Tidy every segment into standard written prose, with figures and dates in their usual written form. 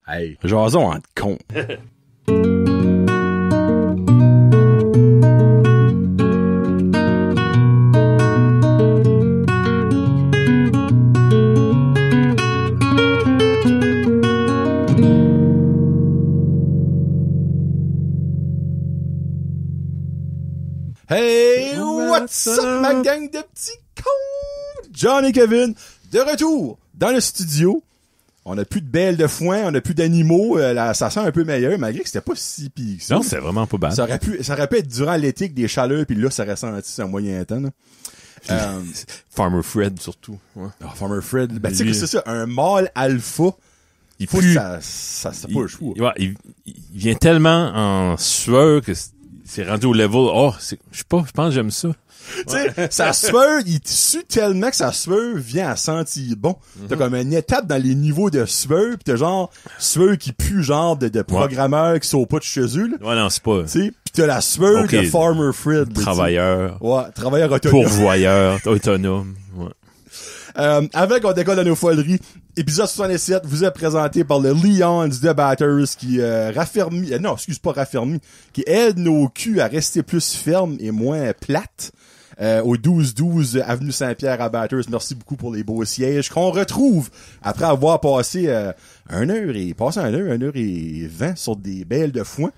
Hey, jason en con. Hey, what's up, ma gang de petits cons? John et Kevin, de retour dans le studio. On a plus de bêles de foin, on a plus d'animaux, ça sent un peu meilleur, malgré que c'était pas si pire que ça. Non, c'est vraiment pas bad. Ça aurait pu être durant l'été avec des chaleurs, puis là, ça aurait senti un moyen temps, là. Farmer Fred, surtout. Ouais. Oh, Farmer Fred, ben, tu sais que c'est ça, un mâle alpha, il faut que ça pas le choix. Il vient tellement en sueur que c'est rendu au level, je pense que j'aime ça. Tu sais, sa sueur, il sue tellement que sa sueur vient à sentir bon. T'as comme une étape dans les niveaux de sueur, pis t'as genre sueur qui pue genre de programmeurs qui sont pas de chez eux, là. Ouais, non, c'est pas. Tu sais, pis t'as la sueur de Farmer Fred. Travailleur. Ouais, travailleur autonome. Pourvoyeur, autonome. Ouais. Avant qu'on décolle à nos foleries, épisode 67 vous est présenté par le Lions de Batters qui raffermit, qui aide nos culs à rester plus fermes et moins plates. Au 12-12 avenue Saint-Pierre à Batters. Merci beaucoup pour les beaux sièges qu'on retrouve après avoir passé 1 heure et 20 sur des bêles de foin.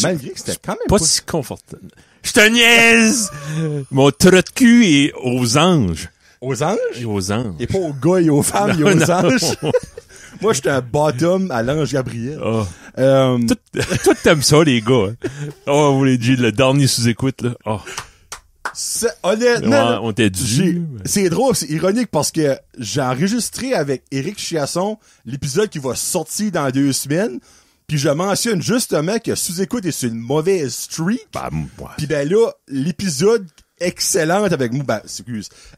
Malgré que c'était quand même pas si confortable. Je te niaise! Mon trou de cul est aux anges. Aux anges? Et aux anges. Et pas aux gars et aux femmes, et aux anges. Moi, j'étais un bottom à l'ange Gabriel. Oh. Toi, t'aimes ça, les gars. Hein? Oh, vous les dit, le dernier sous-écoute, là. Oh. Honnêtement, ouais, on t'a dit. C'est drôle, c'est ironique parce que j'ai enregistré avec Éric Chiasson l'épisode qui va sortir dans 2 semaines. Puis je mentionne justement que sous-écoute est sur une mauvaise streak. Puis ben là, l'épisode excellente avec moi,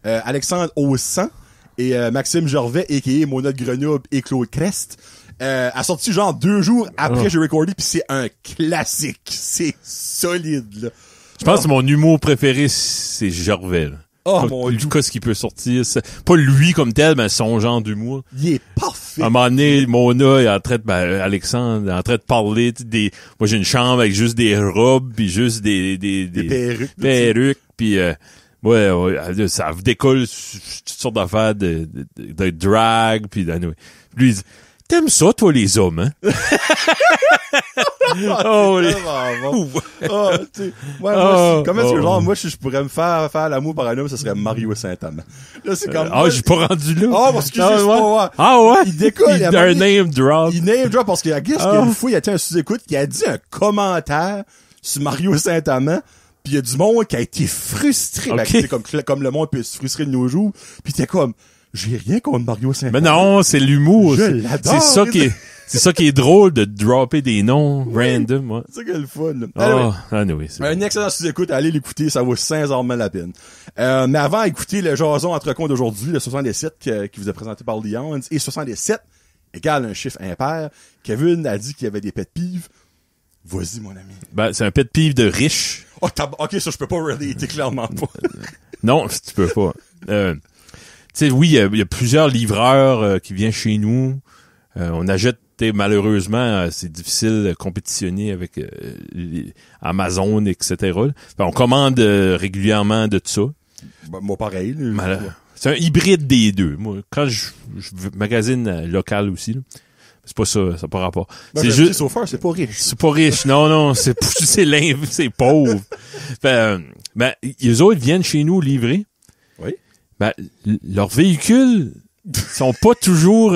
Alexandre Aussan et Maxime Gervais, a.k.a. Mona de Grenoble et Claude Crest, a sorti genre 2 jours après j'ai recordé, puis c'est un classique. C'est solide, là. Je pense que mon humour préféré, c'est Gervais, là. Oh, mon Dieu. Qu'est-ce qu'il peut sortir? Pas lui comme tel, mais son genre d'humour. Il est parfait. À un moment donné, Mona est en train de, Alexandre est en train de parler, moi j'ai une chambre avec juste des robes, puis juste des perruques, puis ça vous décolle toutes sortes d'affaires de drag, puis lui il dit, t'aimes ça, toi, les hommes, hein? Moi, si je pourrais me faire l'amour par un homme, ce serait Mario Saint-Amand. Là, c'est comme... j'ai pas rendu là. Il décolle. Il a un name drop. Il name drop parce qu'il y a une fois, il y a un sous-écoute qui a dit un commentaire sur Mario Saint-Amand. Puis il y a du monde qui a été frustré. Okay. Comme le monde peut se frustrer de nos jours. Puis t'es comme... J'ai rien contre Mario Saint-Amand. Mais non, c'est l'humour. Je l'adore. C'est ça qui est drôle de dropper des noms random, ouais. C'est ça qui est le fun, là. Un excellent sous-écoute, allez l'écouter, ça vaut sincèrement la peine. Mais avant d'écouter le jason entre cons d'aujourd'hui, le 67 qui vous est présenté par Lions, et 67 égale un chiffre impair, Kevin a dit qu'il y avait des pet peeves. Vas-y, mon ami. C'est un pet peeve de riche. Oh, ok, ça, je peux pas relater, clairement pas. Non, tu peux pas. Tu sais, oui, il y a plusieurs livreurs qui viennent chez nous. On achète, malheureusement, c'est difficile de compétitionner avec Amazon, etc. On commande régulièrement de ça. Moi, pareil. C'est un hybride des deux. Moi, quand je magasine local aussi, là, c'est pas ça n'a pas rapport. C'est juste chauffeur, c'est pas riche. C'est pas riche. Non, c'est pauvre. Les autres viennent chez nous livrer. Oui. Leurs véhicules sont pas toujours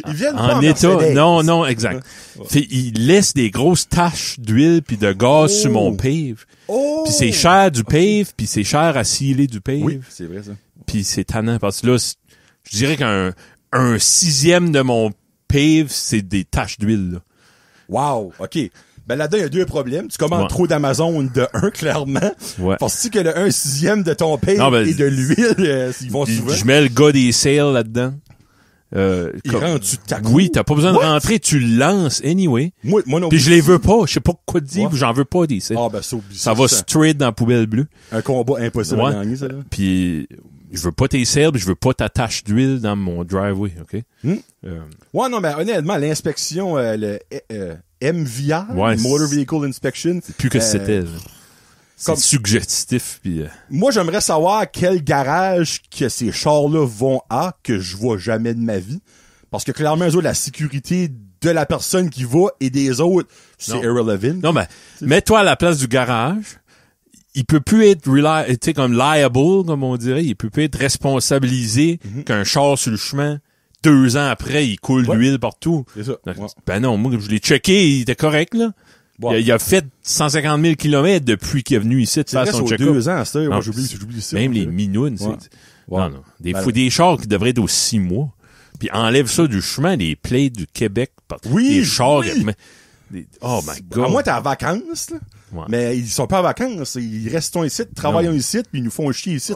ils viennent en pas état. Mercedes. Non, exact. Ils laissent des grosses taches d'huile puis de gaz sur mon pave. Puis c'est cher du pave, puis c'est cher à sealer du pave. Oui, c'est vrai ça. Puis c'est tannant parce que là, je dirais qu'un 6e de mon pave, c'est des taches d'huile, là. Wow, OK. Là-dedans, il y a 2 problèmes. Tu commandes trop d'Amazon de 1, clairement. Ouais. Penses-tu que le 1/6 de ton pave et de l'huile, ils vont souvent? Je mets le gars des sales là-dedans. Il rentre, tu t'accouches. Oui, t'as pas besoin de rentrer, tu le lances anyway. Moi non puis plus. je les veux pas, je sais pas quoi te dire, j'en veux pas des sales. C'est ça va straight dans la poubelle bleue. Un combat impossible à gagner, ça, là. Puis je veux pas tes serbes, je veux pas ta tache d'huile dans mon driveway, OK? Ouais, non, mais honnêtement, l'inspection, le MVI, Motor Vehicle Inspection. C'est plus que c'était. C'est suggestif. Puis, Moi, j'aimerais savoir quel garage que ces chars-là vont à, que je vois jamais de ma vie. Parce que clairement, eux autres, la sécurité de la personne qui va et des autres, c'est irrelevant. Non, mais mets-toi à la place du garage. Il peut plus être comme liable, comme on dirait. Il peut plus être responsabilisé qu'un char sur le chemin, 2 ans après, il coule l'huile partout. C'est ça. Ben non, moi, je l'ai checké, il était correct, là. Ouais. Il a fait 150 000 kilomètres depuis qu'il est venu ici de faire son check-up. 2 ans, c'est moi, j'oublie ça. Même les minounes, Non. Des chars qui devraient être aux 6 mois. Puis enlève ça du chemin, les plates du Québec. Oui, des chars. Oui. Oh my God. À moi, t'es en vacances, là. Ouais. Mais ils sont pas en vacances. Ils restent ici, travaillent ici, puis ils nous font chier ici.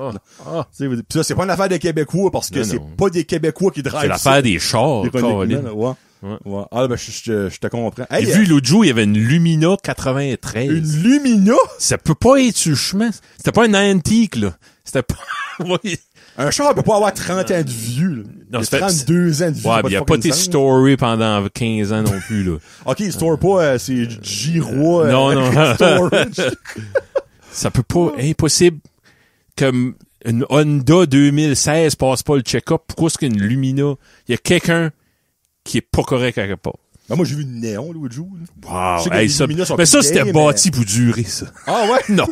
Puis ça, c'est pas une affaire des Québécois, parce que c'est pas des Québécois qui drivent. C'est l'affaire des chars. Ouais. Ah, ben, je te comprends. J'ai vu l'autre jour, il y avait une Lumina 93. Une Lumina? Ça peut pas être sur le chemin. C'était pas une antique, là. C'était pas, Un char peut pas avoir 30 ans de vieux, là. Non, c'est 32 ans de vieux. Ouais, il y a pas tes stories pendant 15 ans non plus, là. OK, il store pas, c'est Giroir. Non. Storage. Ça peut pas, impossible que une Honda 2016 passe pas le check-up. Pourquoi est-ce qu'une Lumina? Il y a quelqu'un qui est pas correct à quelque part. Ben moi, j'ai vu une néon l'autre jour. Wow. Mais ça, c'était bâti pour durer, ça. Ah ouais? Non.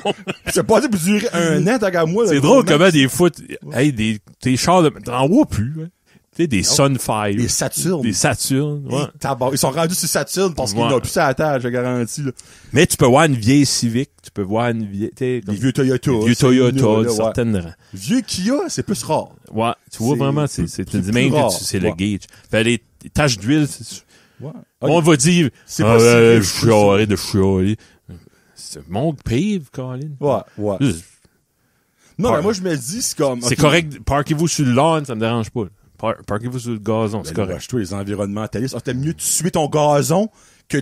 C'est bâti pour durer 1 an, t'as qu'à moi. C'est drôle comment des fois, des chars t'en vois plus, hein. Tu sais, des Sunfire. Des Saturn. Des Saturn, ouais. Ils sont rendus sur Saturn parce qu'ils n'ont plus ça à tâche, je garantis, là. Mais tu peux voir une vieille Civic, tu peux voir une vieille, des vieux Toyota. Des vieux Toyota, certaines. Vieux Kia, c'est plus rare. Ouais. Tu vois vraiment, c'est même que c'est le gauge. Fait les taches d'huile, on va dire, c'est pas je suis arrêté de chialer. C'est mon pave, Colin. Ouais. Non, mais moi, je me dis, c'est comme... C'est correct, parquez-vous sur le lawn, ça me dérange pas. Parquez-vous sur le gazon, c'est correct. Toi, les environnementalistes, t'aimes mieux tuer ton gazon que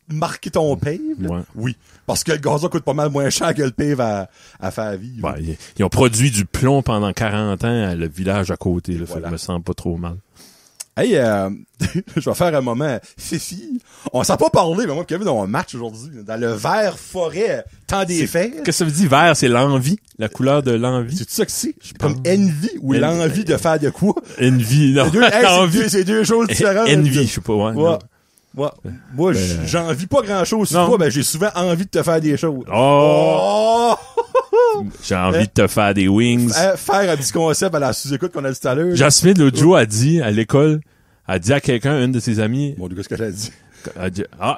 marquer ton pave, là? Ouais. Oui. Parce que le gazon coûte pas mal moins cher que le pave à faire vivre. Ouais, ils ont produit du plomb pendant 40 ans à le village à côté, là. Voilà. Fait que je me sens pas trop mal. Hey, je vais faire un moment fifi. On s'en pas parlé, mais moi et Kevin, on a un match aujourd'hui. Dans le vert forêt, temps des fêtes. Qu'est-ce que ça veut dire vert? C'est l'envie. La couleur de l'envie. C'est ça que c'est? Comme envie ou l'envie de faire de quoi? Envie, non. C'est deux choses différentes. Envie, je sais pas, ouais. Moi, j'envie pas grand-chose sur toi, mais j'ai souvent envie de te faire des choses. Oh! J'ai envie de te faire des wings. Faire un petit concept à la sous-écoute qu'on a dit tout à l'heure. Jasmine, l'autre jour, a dit à l'école, a dit à quelqu'un, une de ses amies. Bon, qu'est-ce que j'ai dit?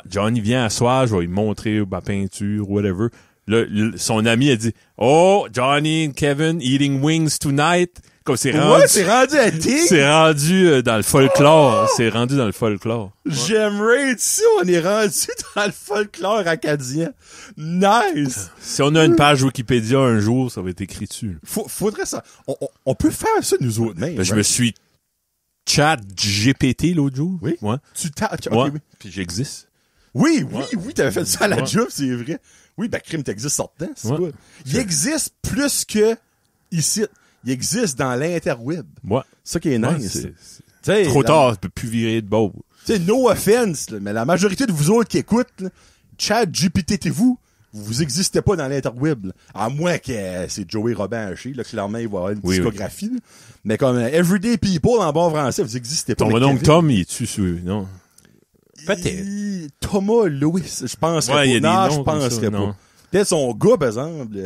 Johnny vient à soir, je vais lui montrer ma peinture, whatever. Là, son ami a dit, oh, Johnny and Kevin eating wings tonight. Comme c'est rendu. Ouais, c'est rendu à tic. C'est rendu dans le folklore. Oh! C'est rendu dans le folklore. Ouais. J'aimerais être ça. On est rendu dans le folklore acadien. Nice. Si on a une page Wikipédia un jour, ça va être écrit dessus. Faudrait ça. On peut faire ça nous autres même. Je me suis chat GPT l'autre jour. Oui. Ouais. Tu t'as, okay, ouais. Oui. Puis j'existe. Oui, t'avais fait ça à la job, c'est vrai. Oui, crime, t'existes certain, c'est quoi? Il existe plus que ici. Il existe dans l'interweb. Ouais. C'est ça qui est nice. C'est trop tard, tu peux plus virer de beau. Tu sais, no offense, là, mais la majorité de vous autres qui écoutent, chat GPT-vous, vous existez pas dans l'interweb. Là. À moins que c'est Joey Robin Haché, là, clairement, il va avoir une psychographie. Oui. Mais comme everyday people en bon français, vous existez pas. Ton nom Tom, il est-tu sur, non? Peut-être. Thomas Lewis, je penserais pas. Non, je penserais pas. Peut-être son gars, par exemple,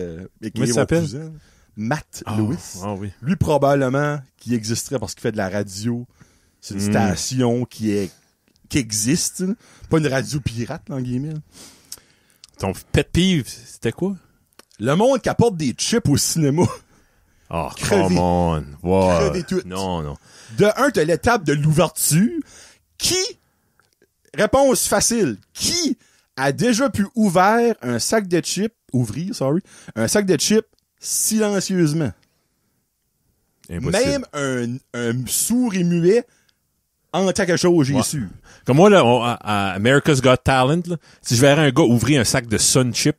comment il s'appelle? Matt Lewis. Oui. Lui, probablement, qui existerait parce qu'il fait de la radio. C'est une station qui existe. Là. Pas une radio pirate, en guillemets. Ton pet peeve, c'était quoi? Le monde qui apporte des chips au cinéma. Oh, come on. Wow. Crever tout. Non. De un, t'as l'étape de l'ouverture. Réponse facile. Qui a déjà pu ouvrir un sac de chips, un sac de chips silencieusement? Impossible. Même un sourd et muet entend quelque chose, j'ai su. Comme moi, là, à America's Got Talent, là, si je verrais un gars ouvrir un sac de Sun Chip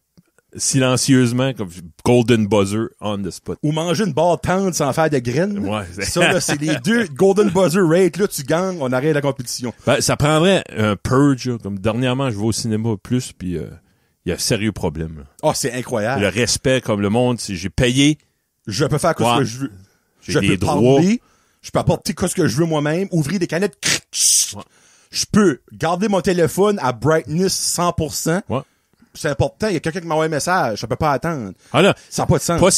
silencieusement, comme golden buzzer on the spot. Ou manger une barre tendre sans faire de graines. Ouais. Ça, là, c'est les deux golden buzzer rate. Là, tu gagnes, on arrête la compétition. Ben, ça prendrait un purge, là, comme dernièrement, je vais au cinéma plus, puis il y a un sérieux problème. Là. Oh, c'est incroyable. Le respect, comme le monde, si j'ai payé. Je peux faire ce que je veux. J'ai Je des peux droits. parler. Je peux apporter ce que je veux moi-même. Ouvrir des canettes. Ouais. Je peux garder mon téléphone à brightness 100%. Ouais. C'est important. Il y a quelqu'un qui m'envoie un message. Je peux pas attendre. Ah là, Ça n'a pas de sens. pas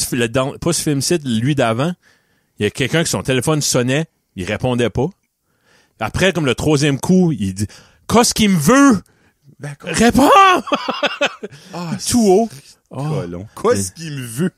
ce film-ci, lui d'avant, il y a quelqu'un que son téléphone sonnait, il répondait pas. Après, comme le troisième coup, il dit « Qu'est-ce qu'il me veut? Réponds! » Tout haut. Qu'est-ce qu'il me veut?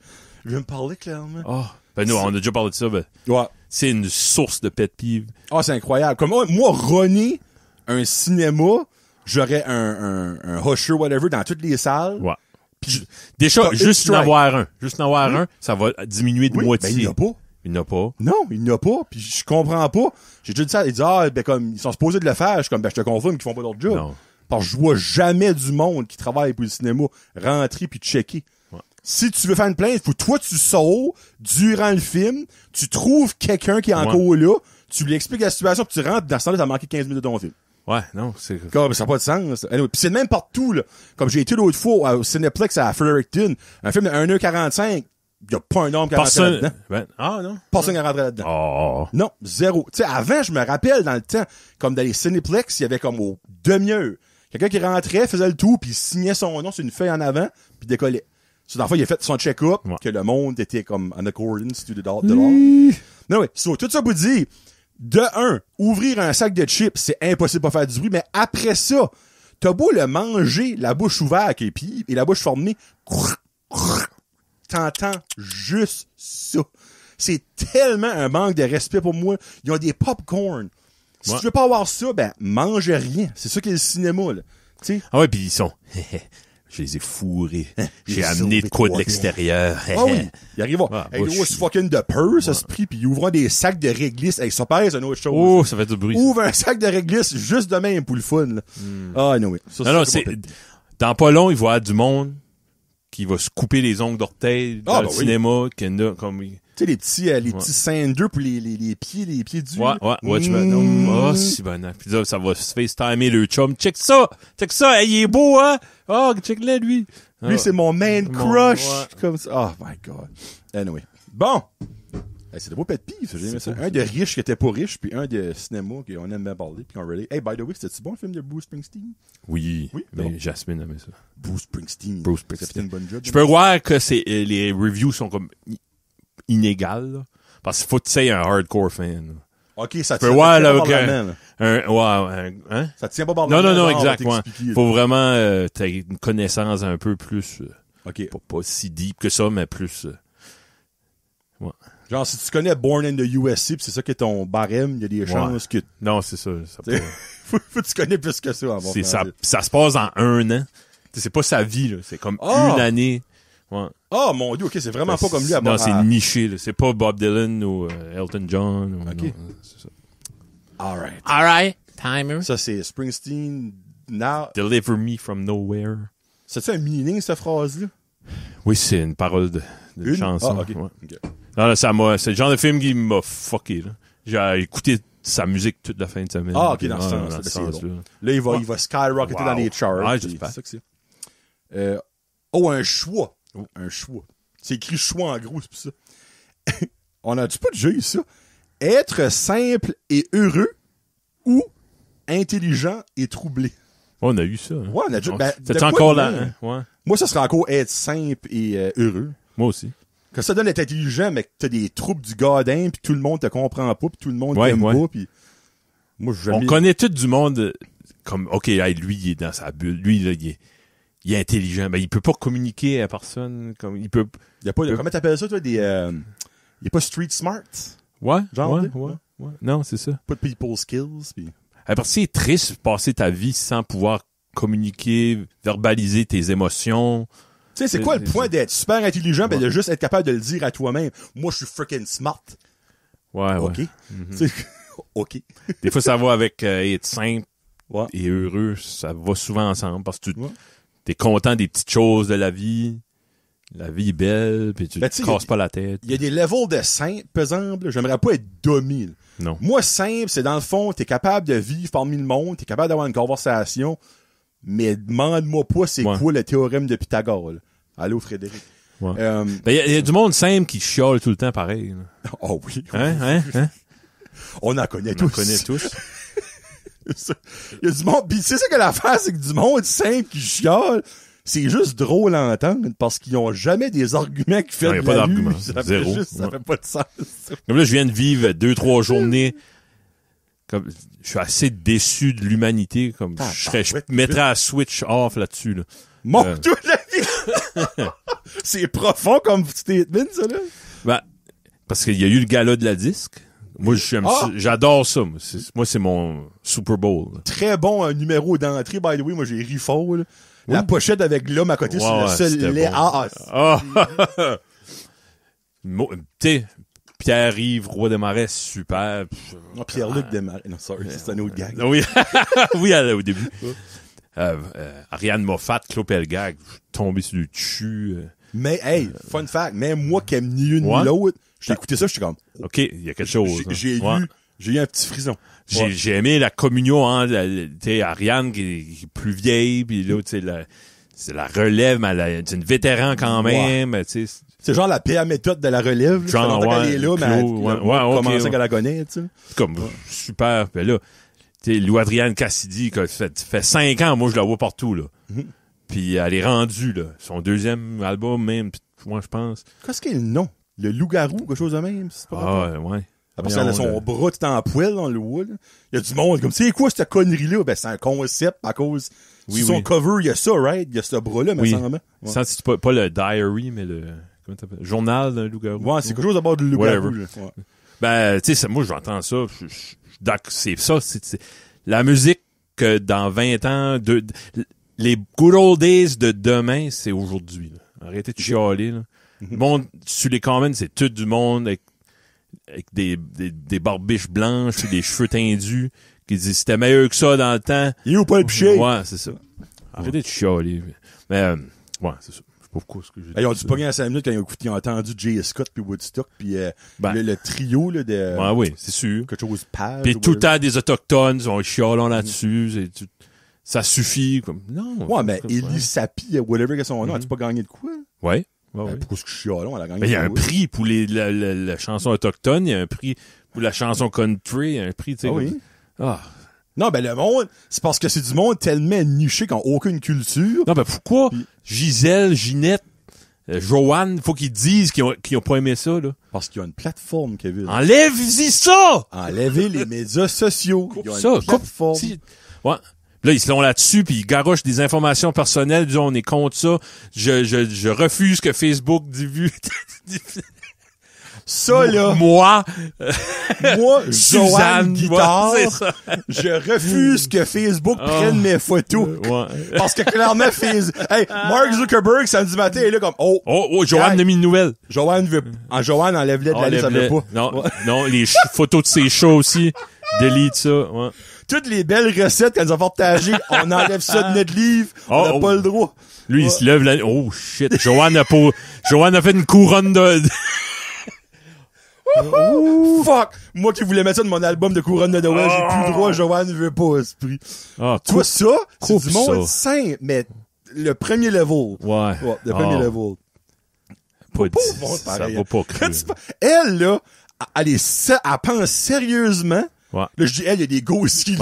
Il veut me parler clairement. Oh. Ben nous, on a déjà parlé de ça. Ben, Ouais. c'est une source de pet peeve. Ah, c'est incroyable. Comme moi, runner un cinéma, j'aurais un usher, whatever, dans toutes les salles. Ouais. Puis Déjà, juste strike. en avoir un. Juste en avoir un, ça va diminuer de moitié. Ben, il n'y en a pas. Il n'y en a pas. Non, il n'y en a pas. Puis je comprends pas. J'ai déjà dit ça. Ils disent, ben, comme, ils sont supposés de le faire. Je suis comme, ben, je te confirme qu'ils font pas leur job. Non. Parce que je vois jamais du monde qui travaille pour le cinéma rentrer puis checker. Ouais. Si tu veux faire une plainte, faut toi tu sors durant le film, tu trouves quelqu'un qui est encore là, tu lui expliques la situation puis tu rentres, dans ce temps-là, t'as manqué 15 minutes de ton film. Ouais, non, c'est... Comme, ça n'a pas de sens. Anyway, puis c'est le même partout, là. Comme j'ai été l'autre fois au Cineplex à Fredericton, un film de 1h45, il y a pas un homme qui a rentré là-dedans. Ah, non? Personne qui a rentré là-dedans. Oh. Non, zéro. Tu sais, avant, je me rappelle, dans le temps, comme dans les Cineplex, il y avait comme au demi-heure, quelqu'un qui rentrait, faisait le tour, puis il signait son nom sur une feuille en avant, puis décollait. So, dans le fond, il a fait son check-up, que le monde était comme en accordance to the law. Non, oui. So, tout ça pour dire, de un, ouvrir un sac de chips, c'est impossible de pas faire du bruit, mais après ça, t'as beau le manger, la bouche ouverte et puis la bouche fermée, t'entends juste ça. C'est tellement un manque de respect pour moi. Ils ont des popcorn. Si tu veux pas avoir ça, ben, mange rien. C'est ça qu'est le cinéma, là. T'sais? Ah ouais, pis ils sont... Je les ai fourrés. J'ai amené de quoi de l'extérieur. Ah oui. Il arrive avec une grosse fucking de peur, ça se prie, puis il ouvre des sacs de réglisse. Hey, ça pèse une autre chose. Oh, ça fait du bruit. Ouvre un sac de réglisse juste de même pour le fun, là. Ah, non, oui. Non, c'est... Dans pas long, il va y avoir du monde qui va se couper les ongles d'orteil dans le cinéma, comme... Tu sais, les petits cindres pour les pieds durs. Ouais, tu vas, si bon, puis là, ça va se FaceTimer le chum. Check ça, hey, il est beau, hein? Oh, check-le, lui. Lui, c'est mon man crush. Comme ça. Oh my god. Anyway. Bon. Hey, c'est de beaux pet peeves, j'ai aimé ça. Un de riche qui était pas riche, puis un de cinéma qu'on aime bien parler, puis qu'on relate. Hey, by the way, c'était-tu bon le film de Bruce Springsteen? Oui, mais Jasmine aimait ça. Bruce Springsteen. Ça fait une bonne job. Je peux voir que les reviews sont comme inégales, là, parce qu'il faut que tu sois un hardcore fan. Là. OK, ça tient pas hein? Ça tient pas par la main. Non, exactement. Faut vraiment t'as une connaissance un peu plus pas si deep que ça, mais plus Genre, si tu connais Born in the USC, pis c'est ça qui est ton barème, il y a des chances que... Non, c'est ça. faut que tu connais plus que ça. Ça se passe en 1 an. T'sais, c'est pas sa vie, là. C'est comme une année. Ouais. Oh mon Dieu, OK, c'est vraiment pas comme lui à Non, c'est niché, là. C'est pas Bob Dylan ou Elton John. OK. Non, c'est ça. All right. Timer. Ça, c'est Springsteen now. Deliver me from nowhere. C'est-tu un meaning, cette phrase-là? Oui, c'est une parole de chanson. Ah, OK. Ouais. Non, c'est le genre de film qui m'a fucké, là. J'ai écouté sa musique toute la fin de semaine. Ah, OK, dans ce sens-là. Là, il va skyrocketer dans les charts. Ouais, j'espère. C'est ça que c'est. Un choix. Un choix. C'est écrit choix en gros, c'est pour ça. On a-tu pas déjà eu ça? Être simple et heureux ou intelligent et troublé? On a eu ça. Hein? Ouais, on a déjà... c'est encore là, hein? Ouais. Moi, ça serait encore être simple et heureux. Moi aussi. Que ça donne d'être intelligent, mais que t'as des troubles du gardin, puis tout le monde te comprend pas, puis tout le monde t'aime pas, puis... Moi, on connaît tout du monde comme, OK, hey, lui, il est dans sa bulle. Lui, là, il est intelligent. Ben, il peut pas communiquer à personne. Comme, il peut... Il y a pas, comment t'appelles ça, toi, il est pas street smart? Ouais. Genre, ouais. Non, c'est ça. Pas de people skills, puis... Parce que c'est triste de passer ta vie sans pouvoir communiquer, verbaliser tes émotions. Tu sais, c'est quoi le point d'être super intelligent, ben de juste être capable de le dire à toi-même? Moi, je suis freaking smart. Ouais. OK. OK. Des fois, ça va avec être simple et heureux. Ça va souvent ensemble parce que t'es content des petites choses de la vie. La vie est belle, puis tu te casses pas la tête. Il y a des levels de simple, par exemple. J'aimerais pas être domi. Non. Moi, simple, c'est dans le fond, t'es capable de vivre parmi le monde, t'es capable d'avoir une conversation, mais demande-moi pas c'est quoi le théorème de Pythagore. Là. Allô, Frédéric. Ouais. Il y a du monde simple qui chiale tout le temps pareil. Oh oui. Hein? On en connaît tous. On en connaît tous. Il y a du monde, pis c'est ça que l'affaire, c'est que du monde simple qui chiale, c'est juste drôle à entendre parce qu'ils ont jamais des arguments qui font de pas d'arguments. Zéro. Ça fait pas de sens. Comme là, je viens de vivre 2-3 journées. Comme, je suis assez déçu de l'humanité. Comme, je mettrais à switch off là-dessus, là. Mon Dieu, c'est profond comme statement, ça, là. Ben, parce qu'il y a eu le gala de la disque. Moi, j'adore ça. Moi, c'est mon Super Bowl. Là. Très bon numéro d'entrée, by the way. Moi, j'ai ri fort, là. La pochette avec l'homme à côté sur le seul lait. Bon. Tu sais, Pierre-Yves, Roy Desmarais, super. Pierre-Luc Desmarais. Non, sorry, c'est un autre gag. Oui, oui, au début. Ariane Moffat, Claude Pelgag, tombé sur le dessus. Mais, hey, fun fact, même moi qui aime ni une ni l'autre, j'ai écouté ça, j'étais comme... OK, il y a quelque chose. J'ai eu un petit frison. J'ai aimé la communion entre Ariane qui est plus vieille, puis l'autre, c'est la relève, mais c'est une vétéran quand même. C'est genre la PA méthode de la relève. Genre, qu'elle est là, mais comment ça qu'elle la connaît, tu sais. Comme, super. Puis là, Lou-Adrienne Cassidy, qui fait 5 ans, moi, je la vois partout, là. Puis elle est rendue, là. Son deuxième album, même, moi, je pense. Qu'est-ce qu'il y a le nom? Le loup-garou, quelque chose de même? C'est pas ouais. Après, elle a son bras tout en poêle dans le wood. Il y a du monde comme, c'est quoi cette connerie-là? Ben, c'est un concept à cause... sur son cover, il y a ça, right? Il y a ce bras-là, mais ça me Ça, c'est pas le diary, mais le... Comment t'appelles? Journal d'un loup-garou. Ouais, c'est quelque chose à bord de loup-garou. Ben, tu sais, moi, j'entends ça. C'est ça. C'est la musique que dans 20 ans... les good old days de demain, c'est aujourd'hui. Là. Arrêtez de chialer. Là. Le monde, sur les comments, c'est tout du monde avec des barbiches blanches et des cheveux tendus qui disent c'était meilleur que ça dans le temps. Il est où pas le piché? Ouais, c'est ça. Arrêtez de chialer. Mais, ouais, c'est ça. Je sais pas pourquoi ce que j'ai dit. Ils ont dû pogner à 5 minutes quand ils ont entendu J. Scott puis Woodstock puis le trio là, de... Ouais, oui, c'est sûr. Quelque chose page. Puis tout le temps des autochtones, ils ont chialé là-dessus. Ça suffit. Comme, non. Ouais, mais Élie Sapi, whatever que son nom, as-tu pas gagné de quoi? Ouais. Pourquoi ce que je suis là, elle a gagné. Mais il y a un prix pour la chanson autochtone, il y a un prix pour la chanson country, il y a un prix, tu sais. Oui. Non, ben le monde, c'est parce que c'est du monde tellement niché qu'ils n'ont aucune culture. Non, ben pourquoi Gisèle, Ginette, Joanne, faut qu'ils disent qu'ils ont pas aimé ça, là? Parce qu'il y a une plateforme, Kevin. Enlève-y ça! Enlevez les médias sociaux. Il y a une plateforme. Ouais. Là, ils se l'ont là-dessus, puis ils garochent des informations personnelles, disons, on est contre ça. Je refuse que Facebook divulgue. Ça, là. Moi, Joanne Guitare, je refuse que Facebook prenne mes photos. Parce que clairement, Mark Zuckerberg, samedi matin, est là comme, Joanne a mis une nouvelle. Joanne enlève-les de la liste, ça veut pas. Non, les photos de ses chats aussi. Delete ça, ouais. Toutes les belles recettes qu'elles ont partagées, on enlève ça de notre livre, on n'a pas le droit. Lui, il se lève là, oh shit, Joanne a fait une couronne de... Fuck! Moi qui voulais mettre ça dans mon album de couronne de Noël, j'ai plus le droit, Joanne veut pas, esprit. Tu vois ça? C'est du monde simple, mais le premier level. Ouais. Le premier level. Ça va pas créer. Elle, là, elle pense sérieusement. Ouais. Là, je dis, il y a des gosses qui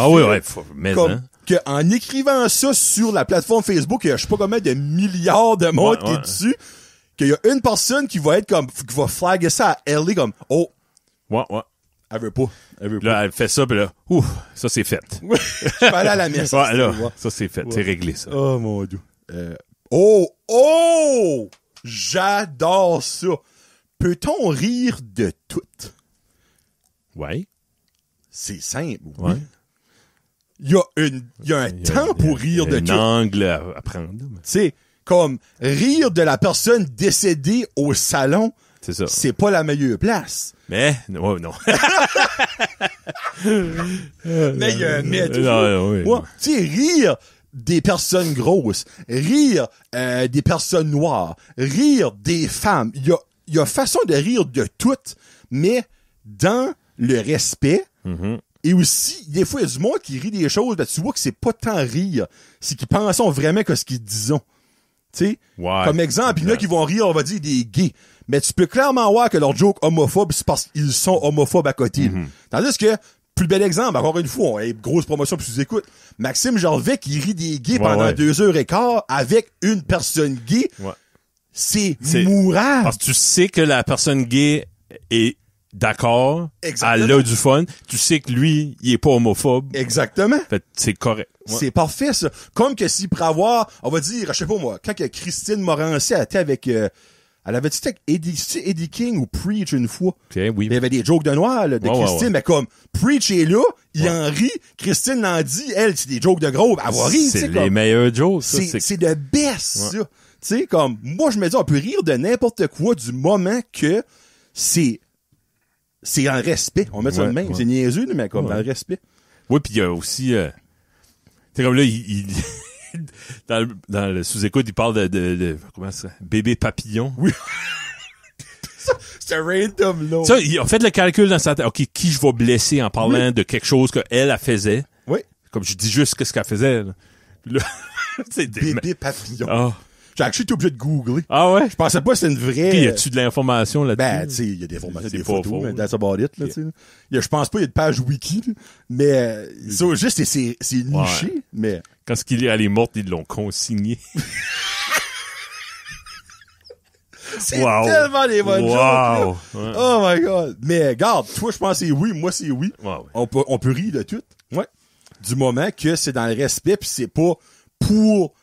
en écrivant ça sur la plateforme Facebook, il y a je sais pas combien de milliards de monde qui est dessus, qu'il y a une personne qui va être comme, qui va flaguer ça à Ellie comme, Ouais. Elle veut pas. Là, elle fait ça, pis là, ça c'est fait. Je peux aller à la messe. Ouais, là, ça c'est fait. C'est réglé, ça. Oh, mon Dieu. J'adore ça. Peut-on rire de tout? Ouais. C'est simple, oui. Il y a un temps pour rire de tout. Un angle à prendre. Tu sais, comme rire de la personne décédée au salon, c'est ça. C'est pas la meilleure place. Mais, non. Mais il y a un mais. Tu sais, rire des personnes grosses, rire des personnes noires, rire des femmes. Il y a façon de rire de toutes, mais dans le respect. Mm-hmm. Et aussi, des fois, il y a du monde qui rit des choses, ben, tu vois que c'est pas tant rire, c'est qu'ils pensent vraiment que ce qu'ils disent. Tu sais, comme exemple, il y en a qui vont rire, on va dire, des gays. Mais tu peux clairement voir que leur joke homophobe, c'est parce qu'ils sont homophobes à côté. Mm-hmm. Tandis que, plus bel exemple, encore une fois, grosse promotion puis tu écoutes, Maxime Gervais qui rit des gays pendant 2h15 avec une personne gay, c'est mourant. Parce que tu sais que la personne gay est d'accord, elle a du fun, tu sais que lui, il est pas homophobe. Exactement. Fait c'est correct. Ouais. C'est parfait, ça. Comme que s'il pourrait avoir, on va dire, je sais pas moi, quand que Christine Morancy était avec, elle avait-tu avec Eddie King ou Preach une fois? Okay, oui. Il y avait des jokes de noir, là, de Christine, mais comme Preach est là, il en rit, Christine en dit, elle, c'est des jokes de gros, elle va rire, c'est les meilleurs jokes, ça. C'est de best, ça. Tu sais, comme, moi, je me dis, on peut rire de n'importe quoi du moment que c'est en respect. On met ça de même. C'est niaiseux, mais comme dans le respect. Oui, puis il y a aussi, c'est comme là, dans le sous-écoute, il parle de comment ça? Bébé papillon. Oui. C'est random, là. Ça, il a fait le calcul dans sa tête. OK, qui je vais blesser en parlant de quelque chose qu'elle faisait? Oui. Comme je dis juste ce qu'elle faisait, là. C'est bébé papillon. Oh. J'ai été obligé de googler. Ah ouais? Je pensais pas que c'était une vraie... Puis, y a-tu de l'information là-dessus? Ben, tu sais, il y a des informations, des photos, faux, mais that's about it, là, tu sais. Je pense pas qu'il y a de page wiki, là, mais ça, juste, c'est niché, mais... Quand elle est morte, ils l'ont consigné. C'est tellement des bonnes jokes, ouais. Oh my God. Mais, regarde, toi, je pense que c'est oui, moi, c'est oui. Ouais. On peut rire de tout. Ouais. Du moment que c'est dans le respect pis c'est pas pour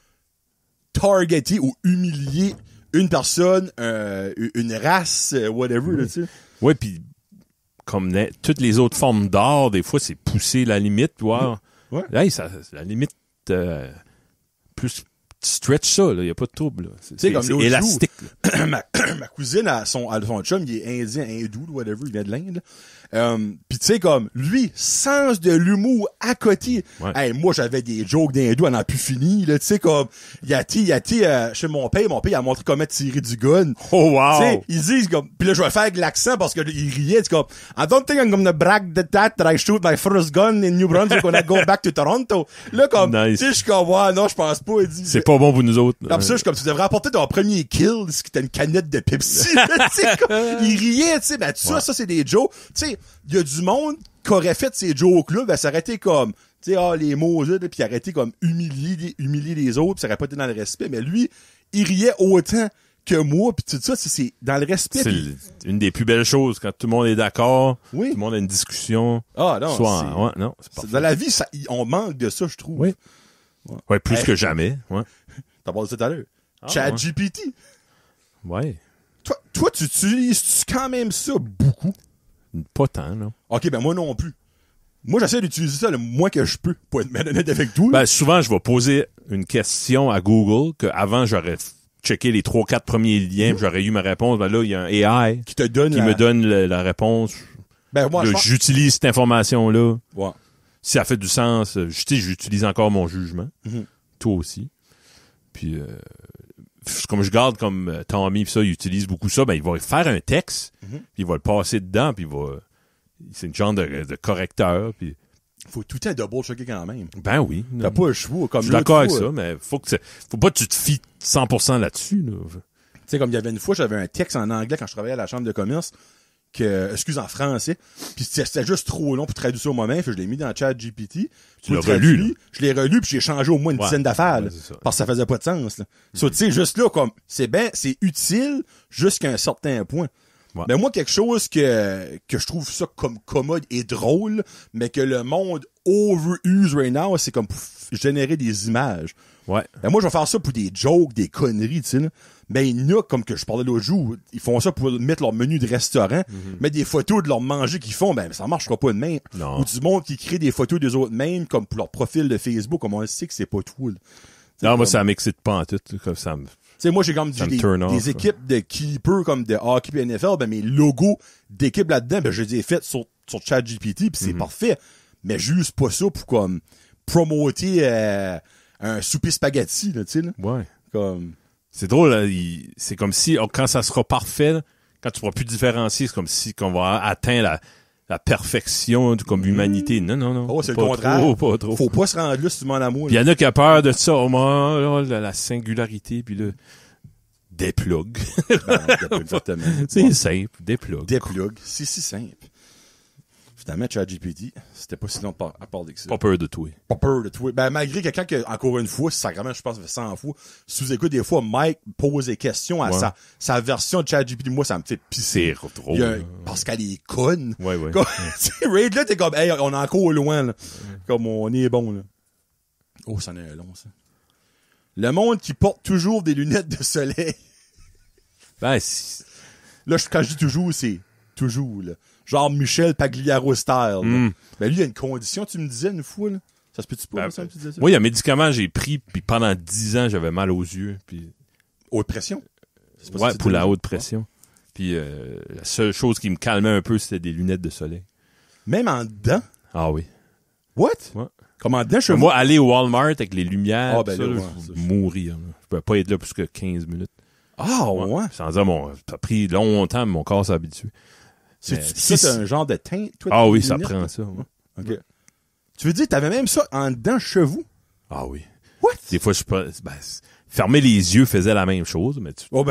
targeter ou humilier une personne, une race, whatever, là, tu sais. Ouais, puis comme toutes les autres formes d'art, des fois, c'est pousser la limite, voir. Ouais. Hey, la limite plus stretch ça, là, y a pas de trouble, là. C'est comme élastique. ma cousine a son chum, il est indien, hindou, whatever, il vient de l'Inde. Pis tu sais, comme, lui, sens de l'humour à côté. Ouais. Hey, moi, j'avais des jokes d'hindou, on en a plus fini, là, tu sais, comme, il a été chez mon père il a montré comment tirer du gun. Oh, wow! Tu sais, ils disent, comme, pis là, je vais faire avec l'accent parce que il riait, c'est comme, I don't think I'm gonna brag that I shoot my first gun in New Brunswick when I go back to Toronto. Là, comme, nice. tu sais, je suis comme, ouais, non, je pense pas, il dit. C'est pas bon pour nous autres. Comme ça, je suis comme, tu devrais apporter ton premier kill, si t'as une canette de Pepsi. Il riait, tu sais, ben, ça c'est des jokes. Tu sais, il y a du monde qui aurait fait ces jokes-là, ben, ça aurait été comme, tu sais, les mots, là, pis il aurait été comme humilier les autres, pis ça aurait pas été dans le respect. Mais lui, il riait autant que moi, pis tout ça, c'est dans le respect. C'est une des plus belles choses, quand tout le monde est d'accord, oui. tout le monde a une discussion. Ah, non, c'est dans la vie, on manque de ça, je trouve. Oui. Ouais, plus que jamais, ouais. T'as parlé de ça tout à l'heure. ChatGPT. Ouais. Toi, tu utilises quand même ça beaucoup? Pas tant, non. OK, ben moi non plus. Moi, j'essaie d'utiliser ça le moins que je peux pour être honnête avec toi. Ben, souvent, je vais poser une question à Google que avant j'aurais checké les 3-4 premiers liens, j'aurais eu ma réponse. Ben là, il y a un AI qui me donne la réponse. Ben moi, j'utilise cette information-là. Ouais. Si ça fait du sens, j'utilise encore mon jugement. Mm-hmm. Toi aussi. Puis comme je garde comme Tommy pis ça, il utilise beaucoup ça, ben il va faire un texte, puis il va le passer dedans, puis c'est une genre de correcteur, puis faut tout le temps double-checker quand même. Ben oui. T'as pas le choix. Comme je suis d'accord avec ça, mais faut pas que tu te fies 100% là-dessus. Là. Tu sais, comme il y avait une fois, j'avais un texte en anglais quand je travaillais à la chambre de commerce, en français, puis c'était juste trop long pour traduire ça au moment, fait que je l'ai mis dans le chat GPT. Tu l'as relu, je l'ai relu, puis j'ai changé au moins une dizaine d'affaires, parce que ça faisait pas de sens. Là. Tu sais, juste là, comme, c'est utile jusqu'à un certain point. Ouais. Mais moi, quelque chose que je trouve ça comme commode et drôle, mais que le monde overuse right now, c'est comme pour générer des images. Ouais. Ben moi, je vais faire ça pour des jokes, des conneries, tu sais, là. Ben, il y en a, comme que je parlais l'autre jour, ils font ça pour mettre leur menu de restaurant, mettre des photos de leur manger qu'ils font, ben, ça marchera pas de même. Non. Ou du monde qui crée des photos des autres mêmes, comme pour leur profil de Facebook, comme on sait que c'est pas tout. Non, moi, ça m'excite pas en tout, comme ça me... Tu sais, moi, j'ai comme des équipes de keepers comme de hockey et NFL, ben, mes logos d'équipe là-dedans, ben, je les ai faits sur ChatGPT, pis c'est parfait. Mais juste pas ça pour, comme, promoter, un souper spaghetti, là, tu sais, là. Ouais. Comme... C'est drôle, là, c'est comme si, quand ça sera parfait, là, quand tu pourras plus différencier, c'est comme si qu'on va atteindre la perfection comme humanité. Non. Oh, c'est pas le contraire. trop, pas trop. Faut pas se rendre là si tu demandes à moi. Puis il y en a qui a peur de ça, au moins, là, la singularité, puis là, des plugs. Exactement. C'est simple, des plugs. Des plugs. C'est si simple. Finalement, ChatGPT, c'était pas si long à parler que ça. Pas peur de toi. Pas peur de toi. Ben, malgré quelqu'un que, encore une fois, sacrément, je pense, fait 100 fois, sous-écoute, des fois, Mike pose des questions à sa version de ChatGPT. Moi, ça me fait pisser. C'est trop. Parce qu'elle est conne. Ouais. Raid, là, t'es comme, hey, on est encore loin, là. Comme on est bon, là. Oh, ça en est long, ça. Le monde qui porte toujours des lunettes de soleil. Ben, là, quand je dis toujours, c'est toujours, là. Genre Michel Pagliaro style. Ben, lui, il y a une condition, tu me disais une fois, là. Ça se peut-tu pas, ça, tu disais ça? Moi, il y a un médicament que j'ai pris, puis pendant 10 ans, j'avais mal aux yeux, puis... Haute pression? Ouais, pour la haute pression. Puis la seule chose qui me calmait un peu, c'était des lunettes de soleil. Même en dedans? Ah oui. What? Ouais. Comme en dedans, je Moi, aller au Walmart avec les lumières, ben ça, là, là, je vais mourir. Là. Je pouvais pas être là plus que 15 minutes. Ah, ouais? Sans dire, ça a pris longtemps, mais mon corps s'est habitué. C'est un genre de teint, toi? Ah oui, ça prend ça. Ouais. OK. Tu veux dire, t'avais même ça en dedans chez vous? Ah oui. What? Des fois, fermer les yeux faisait la même chose, mais faut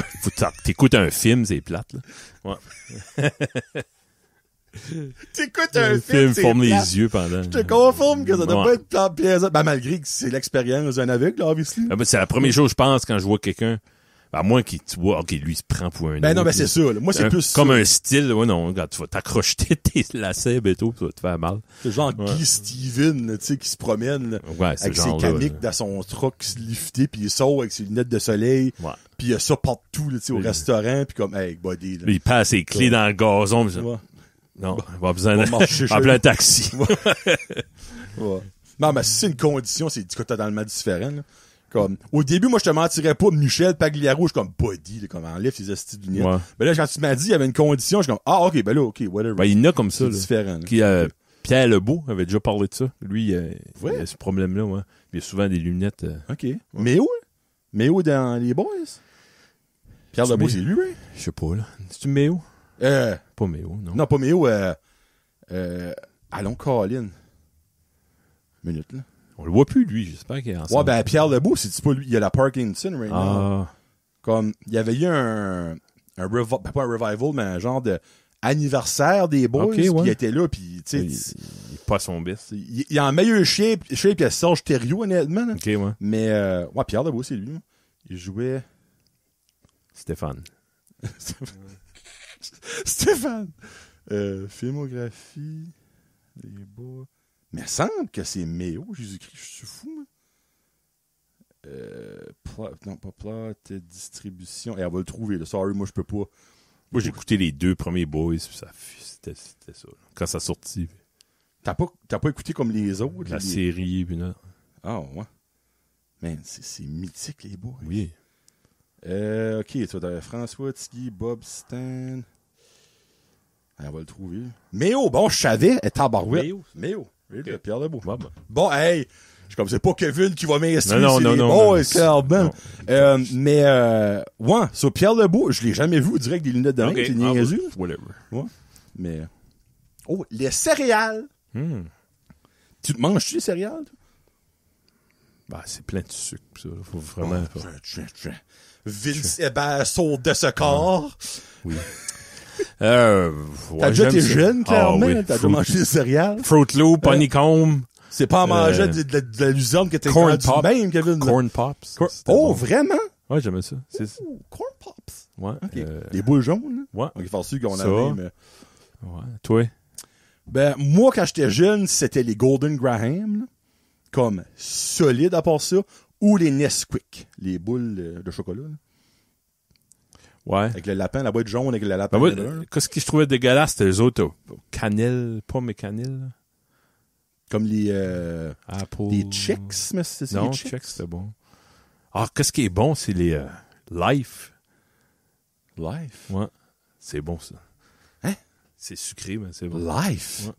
t'écoutes un film, c'est plate, là. Ouais. T'écoutes un film, c'est ferme plate. les yeux pendant. Je te confirme que ça doit pas être plate plaisant. Ben, malgré que c'est l'expérience d'un aveugle, là, obviously. C'est la première chose, je pense, quand je vois quelqu'un. À moins qu'il, tu vois, OK, lui, il se prend pour un. Ben non, ben c'est ça, là. Moi, c'est plus comme ça. un style, ouais, non, quand tu vas t'accrocher tes lacets, et tout, ça va te faire mal. C'est genre Guy Steven, là, tu sais, qui se promène, là, avec ses camiques dans son truck lifté, puis il sort avec ses lunettes de soleil, puis il y a ça partout, là, tu sais, au restaurant, puis comme, hey, buddy, là. Puis il passe ses clés dans le gazon, pis ça. Non, il va besoin d'appeler un taxi. Non, mais si c'est une condition, c'est totalement différent, là. Comme, au début, moi, je te mentirais pas, Michel Pagliaro, je suis comme body, là, comme, enlève ses astuces de lunettes. Ben là, quand tu m'as dit, il y avait une condition, je suis comme, ah, ok, ben là, ok, whatever. Ben, il y en a comme ça, là. C'est différent, là. Qui, Pierre Lebeau avait déjà parlé de ça. Lui, il a ce problème-là, ouais. Il a souvent des lunettes. Ok. Méo dans les Boys? Pierre Lebeau, c'est lui, oui? Je sais pas, là. C'est-tu Méo? Pas Méo, non. Non, pas Méo, allons, Colin. Minute, là. On le voit plus, lui. J'espère qu'il est ensemble. Ouais, ben, Pierre Lebeau, c'est pas lui. Il y a la Parkinson, right now. Ah. Comme, il y avait eu pas un revival, mais un genre de anniversaire des Boys, puis il était là, puis, tu sais. Il est pas son best. Il est en meilleur shape que Serge Thériault, honnêtement, là. OK, ouais. Mais, ouais, Pierre Lebeau, c'est lui. Il jouait... Stéphane. Stéphane. Filmographie. Les Boys. Mais il semble que c'est Méo, Jésus-Christ, je suis fou, moi. Non, pas plot, distribution. Et elle va le trouver, là. Sorry, moi, je peux pas. Moi, j'ai écouté les 2 premiers Boys, puis c'était ça, là. Quand ça sortit. T'as pas écouté comme les autres? La série, puis là. Ah, ouais. Man, c'est mythique, les Boys. Oui. OK, toi, t'as François Tigui, Bob Stan. On va le trouver. Méo, bon, je savais, est tabarouette. Méo. Okay. Pierre Lebeau. Bon, hey, je comme c'est pas Kevin qui va m'instruire. Non, clairement. Mais, ouais, sur Pierre Lebeau, je l'ai jamais vu direct des lunettes de main, c'est niaiseux. Whatever. Ouais. Mais, oh, les céréales. Tu te manges-tu les céréales? Bah, c'est plein de sucre, ça. Faut vraiment. Vince Hébert saute de ce corps. Oui. T'as déjà été jeune, clairement. Oui. T'as déjà mangé des céréales. Fruit Loop, Honeycomb. C'est pas à manger de la luzerne que t'es Corn Pop. même, Kevin. Corn Pops. Oh, vraiment? Ouais, j'aimais ça. Corn Pops. Ouais. Okay. Les boules jaunes, là? Ouais. Ok, faut sûr qu'on ça. a même. Ouais. Toi? Ben, moi, quand j'étais jeune, c'était les Golden Graham, là, comme solides à part ça, ou les Nesquik, les boules de chocolat, là. Ouais. Avec le lapin, la boîte jaune avec le lapin. Ben moi, qu'est-ce que je trouvais dégueulasse, c'était eux autres, cannelle, pomme et cannelle. Comme les, Apple. les Chex, mais c'est non, les Chex. Chex, c'était bon. Ah, qu'est-ce qui est bon, c'est les, Life. Life? Ouais. C'est bon, ça. Hein? C'est sucré, mais c'est bon. Life? Ouais.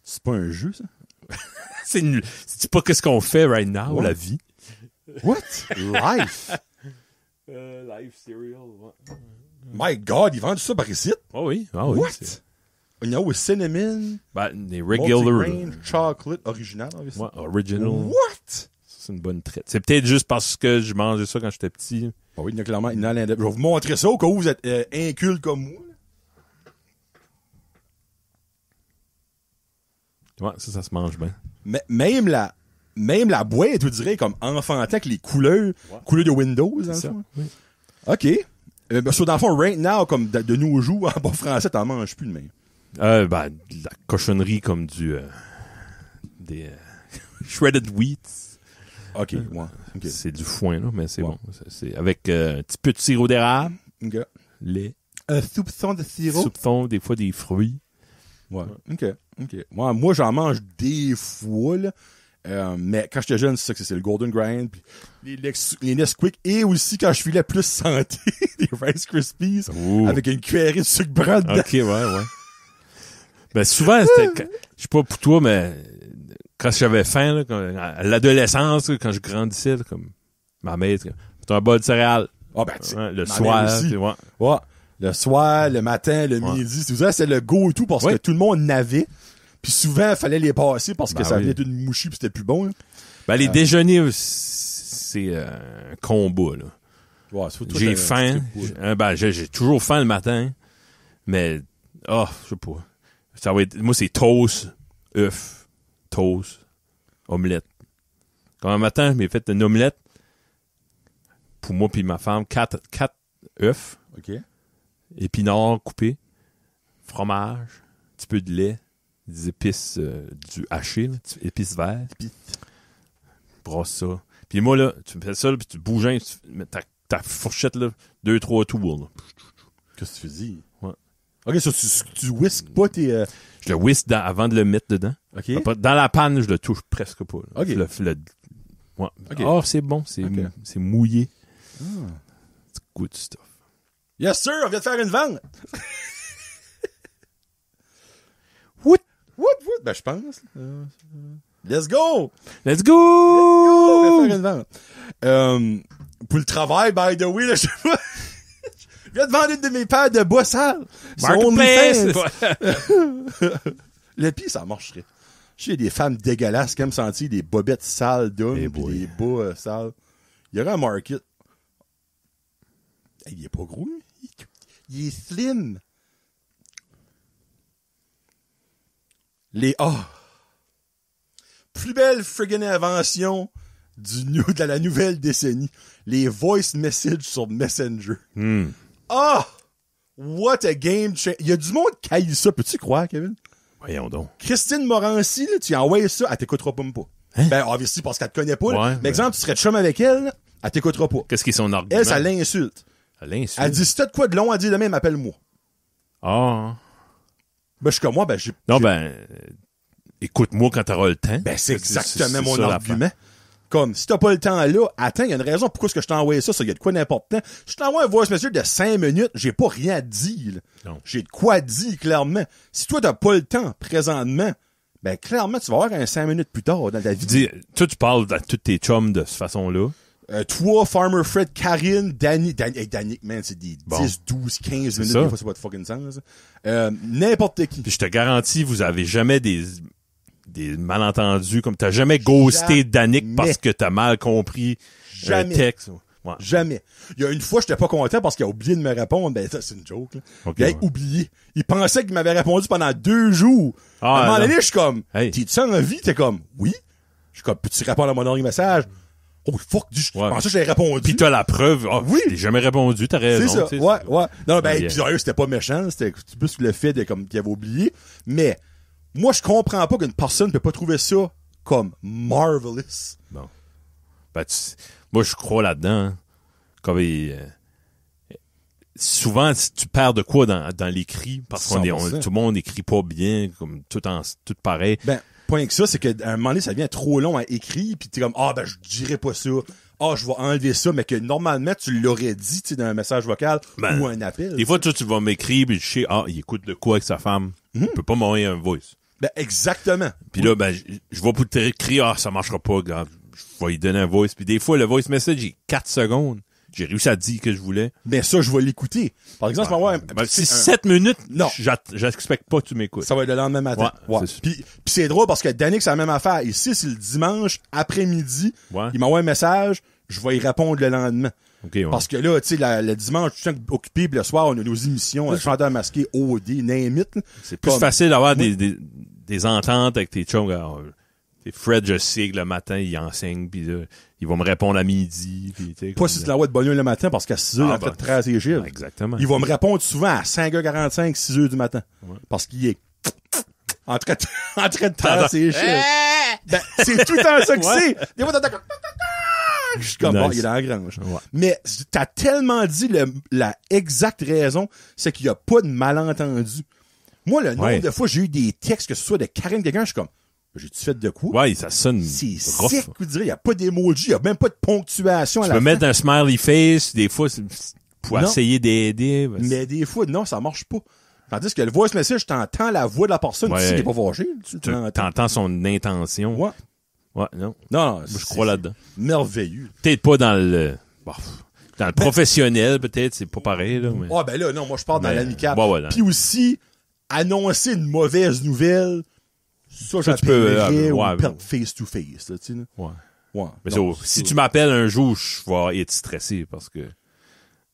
C'est pas un jeu, ça? C'est pas qu'est-ce qu'on fait right now, la vie. What? Life? Life cereal, ouais. My God, ils vendent ça par ici? Oh oui, ah oui. What? You know, with cinnamon, Ben, les regular. multigrain, chocolate, original, obviously. Ouais, original. What? C'est une bonne traite. C'est peut-être juste parce que je mangeais ça quand j'étais petit. Ah oui, il y en a clairement une Je vais vous montrer ça au cas où vous êtes inculte comme moi. Ouais, ça se mange bien. Mais même la boîte, tu dirais, comme enfantin avec les couleurs de Windows, dans le fond. Oui. OK. So, dans le fond, right now, comme de nos jours, en bon français, t'en manges plus de même. Ben, de la cochonnerie comme des shredded wheat. OK, ouais. Okay. C'est du foin, là, mais c'est bon. C'est avec un petit peu de sirop d'érable, OK. lait, Un soupçon de sirop. soupçon, des fois des fruits. Ouais. OK. Moi, j'en mange des fois, là. Mais quand j'étais jeune, c'est ça que c'est le Golden Grind, puis les Nesquik, et aussi quand je filais plus santé, les Rice Krispies, avec une cuillerée de sucre brun dedans. OK, ouais. Ben, souvent, c'était, je sais pas pour toi, mais quand j'avais faim, là, à l'adolescence, là, quand je grandissais, là, comme ma mère, c'est un bol de céréales. Ah, ben, Le soir, tu vois. Ouais. Le soir, le matin, le midi. C'est le go-to parce que tout le monde n'avait. Puis souvent, il fallait les passer parce que ça venait d'une mouchie puis c'était plus bon. Là. Ben, les déjeuners, c'est un combat, là. Ouais, j'ai faim. J'ai toujours faim le matin. Mais, je sais pas. Ça va être, moi, c'est toast, œuf, toast, omelette. Quand un matin, je m'ai fait une omelette. Pour moi puis ma femme, 4 œufs. OK. Épinards coupés. Fromage. Un petit peu de lait. Des épices du haché, là, épices vertes. Brosse ça. Puis moi, là, tu me fais ça, là, puis tu bouges, tu mets ta fourchette, là, 2-3 tours. Là. Qu'est-ce que tu dis? Ouais. OK, ça, tu whisks pas tes... Je le whisk avant de le mettre dedans. OK. Après, dans la panne, je le touche presque pas. Là. OK. Ouais. OK. Oh, c'est bon. C'est mouillé. C'est good stuff. Yes, sir! On vient de faire une vente! What? Ben, je pense. Let's go! Let's go! On vient de faire une vente. Pour le travail, by the way, là, je sais pas. Je viens de vendre une de mes paires de bas sales. Marketplace! Le pire, ça marcherait. Je sais, il y a des femmes dégueulasses qui aiment sentir des bobettes sales d'hommes pis des bas sales. Il y aurait un market. Hey, il est pas gros, lui. Il est slim. Plus belle friggin' invention de la nouvelle décennie. Les voice messages sur Messenger. What a game changer. Il y a du monde qui haït ça. Peux-tu croire, Kevin? Voyons donc. Christine Morancy, là, tu envoies ça, elle t'écoutera pas. Hein? Ben, obviously, parce qu'elle te connaît pas. Ouais, mais exemple, tu serais de chum avec elle, là, elle t'écoutera pas. Qu'est-ce qui est son argument? Elle, ça l'insulte. Elle dit, si t'as de quoi de long à dire demain, m'appelle-moi. Ben, je suis comme moi, écoute-moi quand t'auras le temps. Ben, c'est exactement mon argument. Comme, si t'as pas le temps là, attends, il y a une raison pourquoi est-ce que je t'envoie ça, il y a de quoi d'important. Je t'envoie un voice message de 5 minutes, j'ai pas rien à dire, là. Non. J'ai de quoi dire, clairement. Si toi t'as pas le temps, présentement, ben, clairement, tu vas avoir un 5 minutes plus tard dans ta vie. Toi, tu parles à tous tes chums de cette façon-là. Toi, Farmer Fred, Karine, Danny, man, c'est des 10, 12, 15 minutes, des fois, c'est pas de fucking sens, n'importe qui. Puis je te garantis, vous avez jamais des malentendus, comme t'as jamais ghosté Danick parce que t'as mal compris un texte. Ouais. Jamais. Il y a une fois, j'étais pas content parce qu'il a oublié de me répondre. Ben, ça, c'est une joke, là. Okay, il a oublié. Il pensait qu'il m'avait répondu pendant 2 jours. À un moment donné, je suis comme, t'es-tu en vie? T'es comme, oui. Je suis comme, peux-tu répondre à mon dernier message? Oh, fuck, je pensais que j'avais répondu. Pis t'as la preuve. Oui. Je t'ai jamais répondu, t'as raison. C'est ça. Ouais. Non, ben, pis sérieux, c'était pas méchant. C'était plus le fait de, comme, qu'il avait oublié. Mais, moi, je comprends pas qu'une personne peut pas trouver ça comme marvelous. Bon. Ben, moi, je crois là-dedans. Hein. Comme souvent, tu perds de quoi dans l'écrit parce qu'on tout le monde écrit pas bien, comme tout pareil. Ben, point que ça, c'est qu'à un moment donné, ça devient trop long à écrire, puis t'es comme, ben, je dirais pas ça. Je vais enlever ça, mais que normalement, tu l'aurais dit, tu sais, dans un message vocal ou un appel. Des fois, tu vas m'écrire, puis je sais, il écoute de quoi avec sa femme. Il peut pas m'envoyer un voice. Ben, exactement. Puis là, ben, je vais pour t'écrire, ça marchera pas, regarde. je vais lui donner un voice. Puis des fois, le voice message, j'ai 4 secondes. J'ai réussi à dire que je voulais. Mais ça, je vais l'écouter. Par exemple, si 7 minutes, non. J'expecte pas que tu m'écoutes. Ça va être le lendemain matin. Ouais. Puis c'est drôle parce que Danick, c'est la même affaire. Ici, c'est le dimanche après-midi. Ouais. Il m'envoie un message, je vais y répondre le lendemain. Okay, ouais. Parce que là, tu sais, le dimanche, je suis occupé, puis le soir, on a nos émissions, chanteur masqué, OD, name it. C'est plus facile d'avoir des ententes avec tes chums. Fred, je sais que le matin, il enseigne, puis là, il va me répondre à midi. Puis, pas si tu l'envoies de bonne heure le matin, parce qu'à 6 heures, il est en train de tracer les chiffres. Exactement. Il va me répondre souvent à 5h45, 6 heures du matin. Ouais. Parce qu'il est en train de tracer les chiffres. Ben, c'est tout le temps ça que c'est. Des fois, t'entends comme... Je suis comme, nice. Bon, il est dans la grange. Ouais. Mais t'as tellement dit la exacte raison, c'est qu'il n'y a pas de malentendu. Moi, le nombre de fois, j'ai eu des textes, que ce soit de Karine quelqu'un, je suis comme... J'ai-tu fait de quoi? Ouais, ça sonne c'est sec, vous direz. Il n'y a pas d'emoji, il n'y a même pas de ponctuation à la fin. Tu peux mettre un smiley face, des fois, pour essayer d'aider. Mais des fois, non, ça marche pas. Tandis que le voice message, t'entends la voix de la personne, tu sais qu'il n'est pas fâché. Tu entends son intention. Ouais. Ouais, non. Non, je crois là-dedans. Merveilleux. Peut-être pas dans le professionnel, peut-être, c'est pas pareil, là. Ah, ben là, non, moi, je parle dans l'amical. Puis aussi, annoncer une mauvaise nouvelle, ça, j'appellerais perdre face-to-face, là, tu sais. Ouais. Mais si tu m'appelles un jour, je vais être stressé parce que...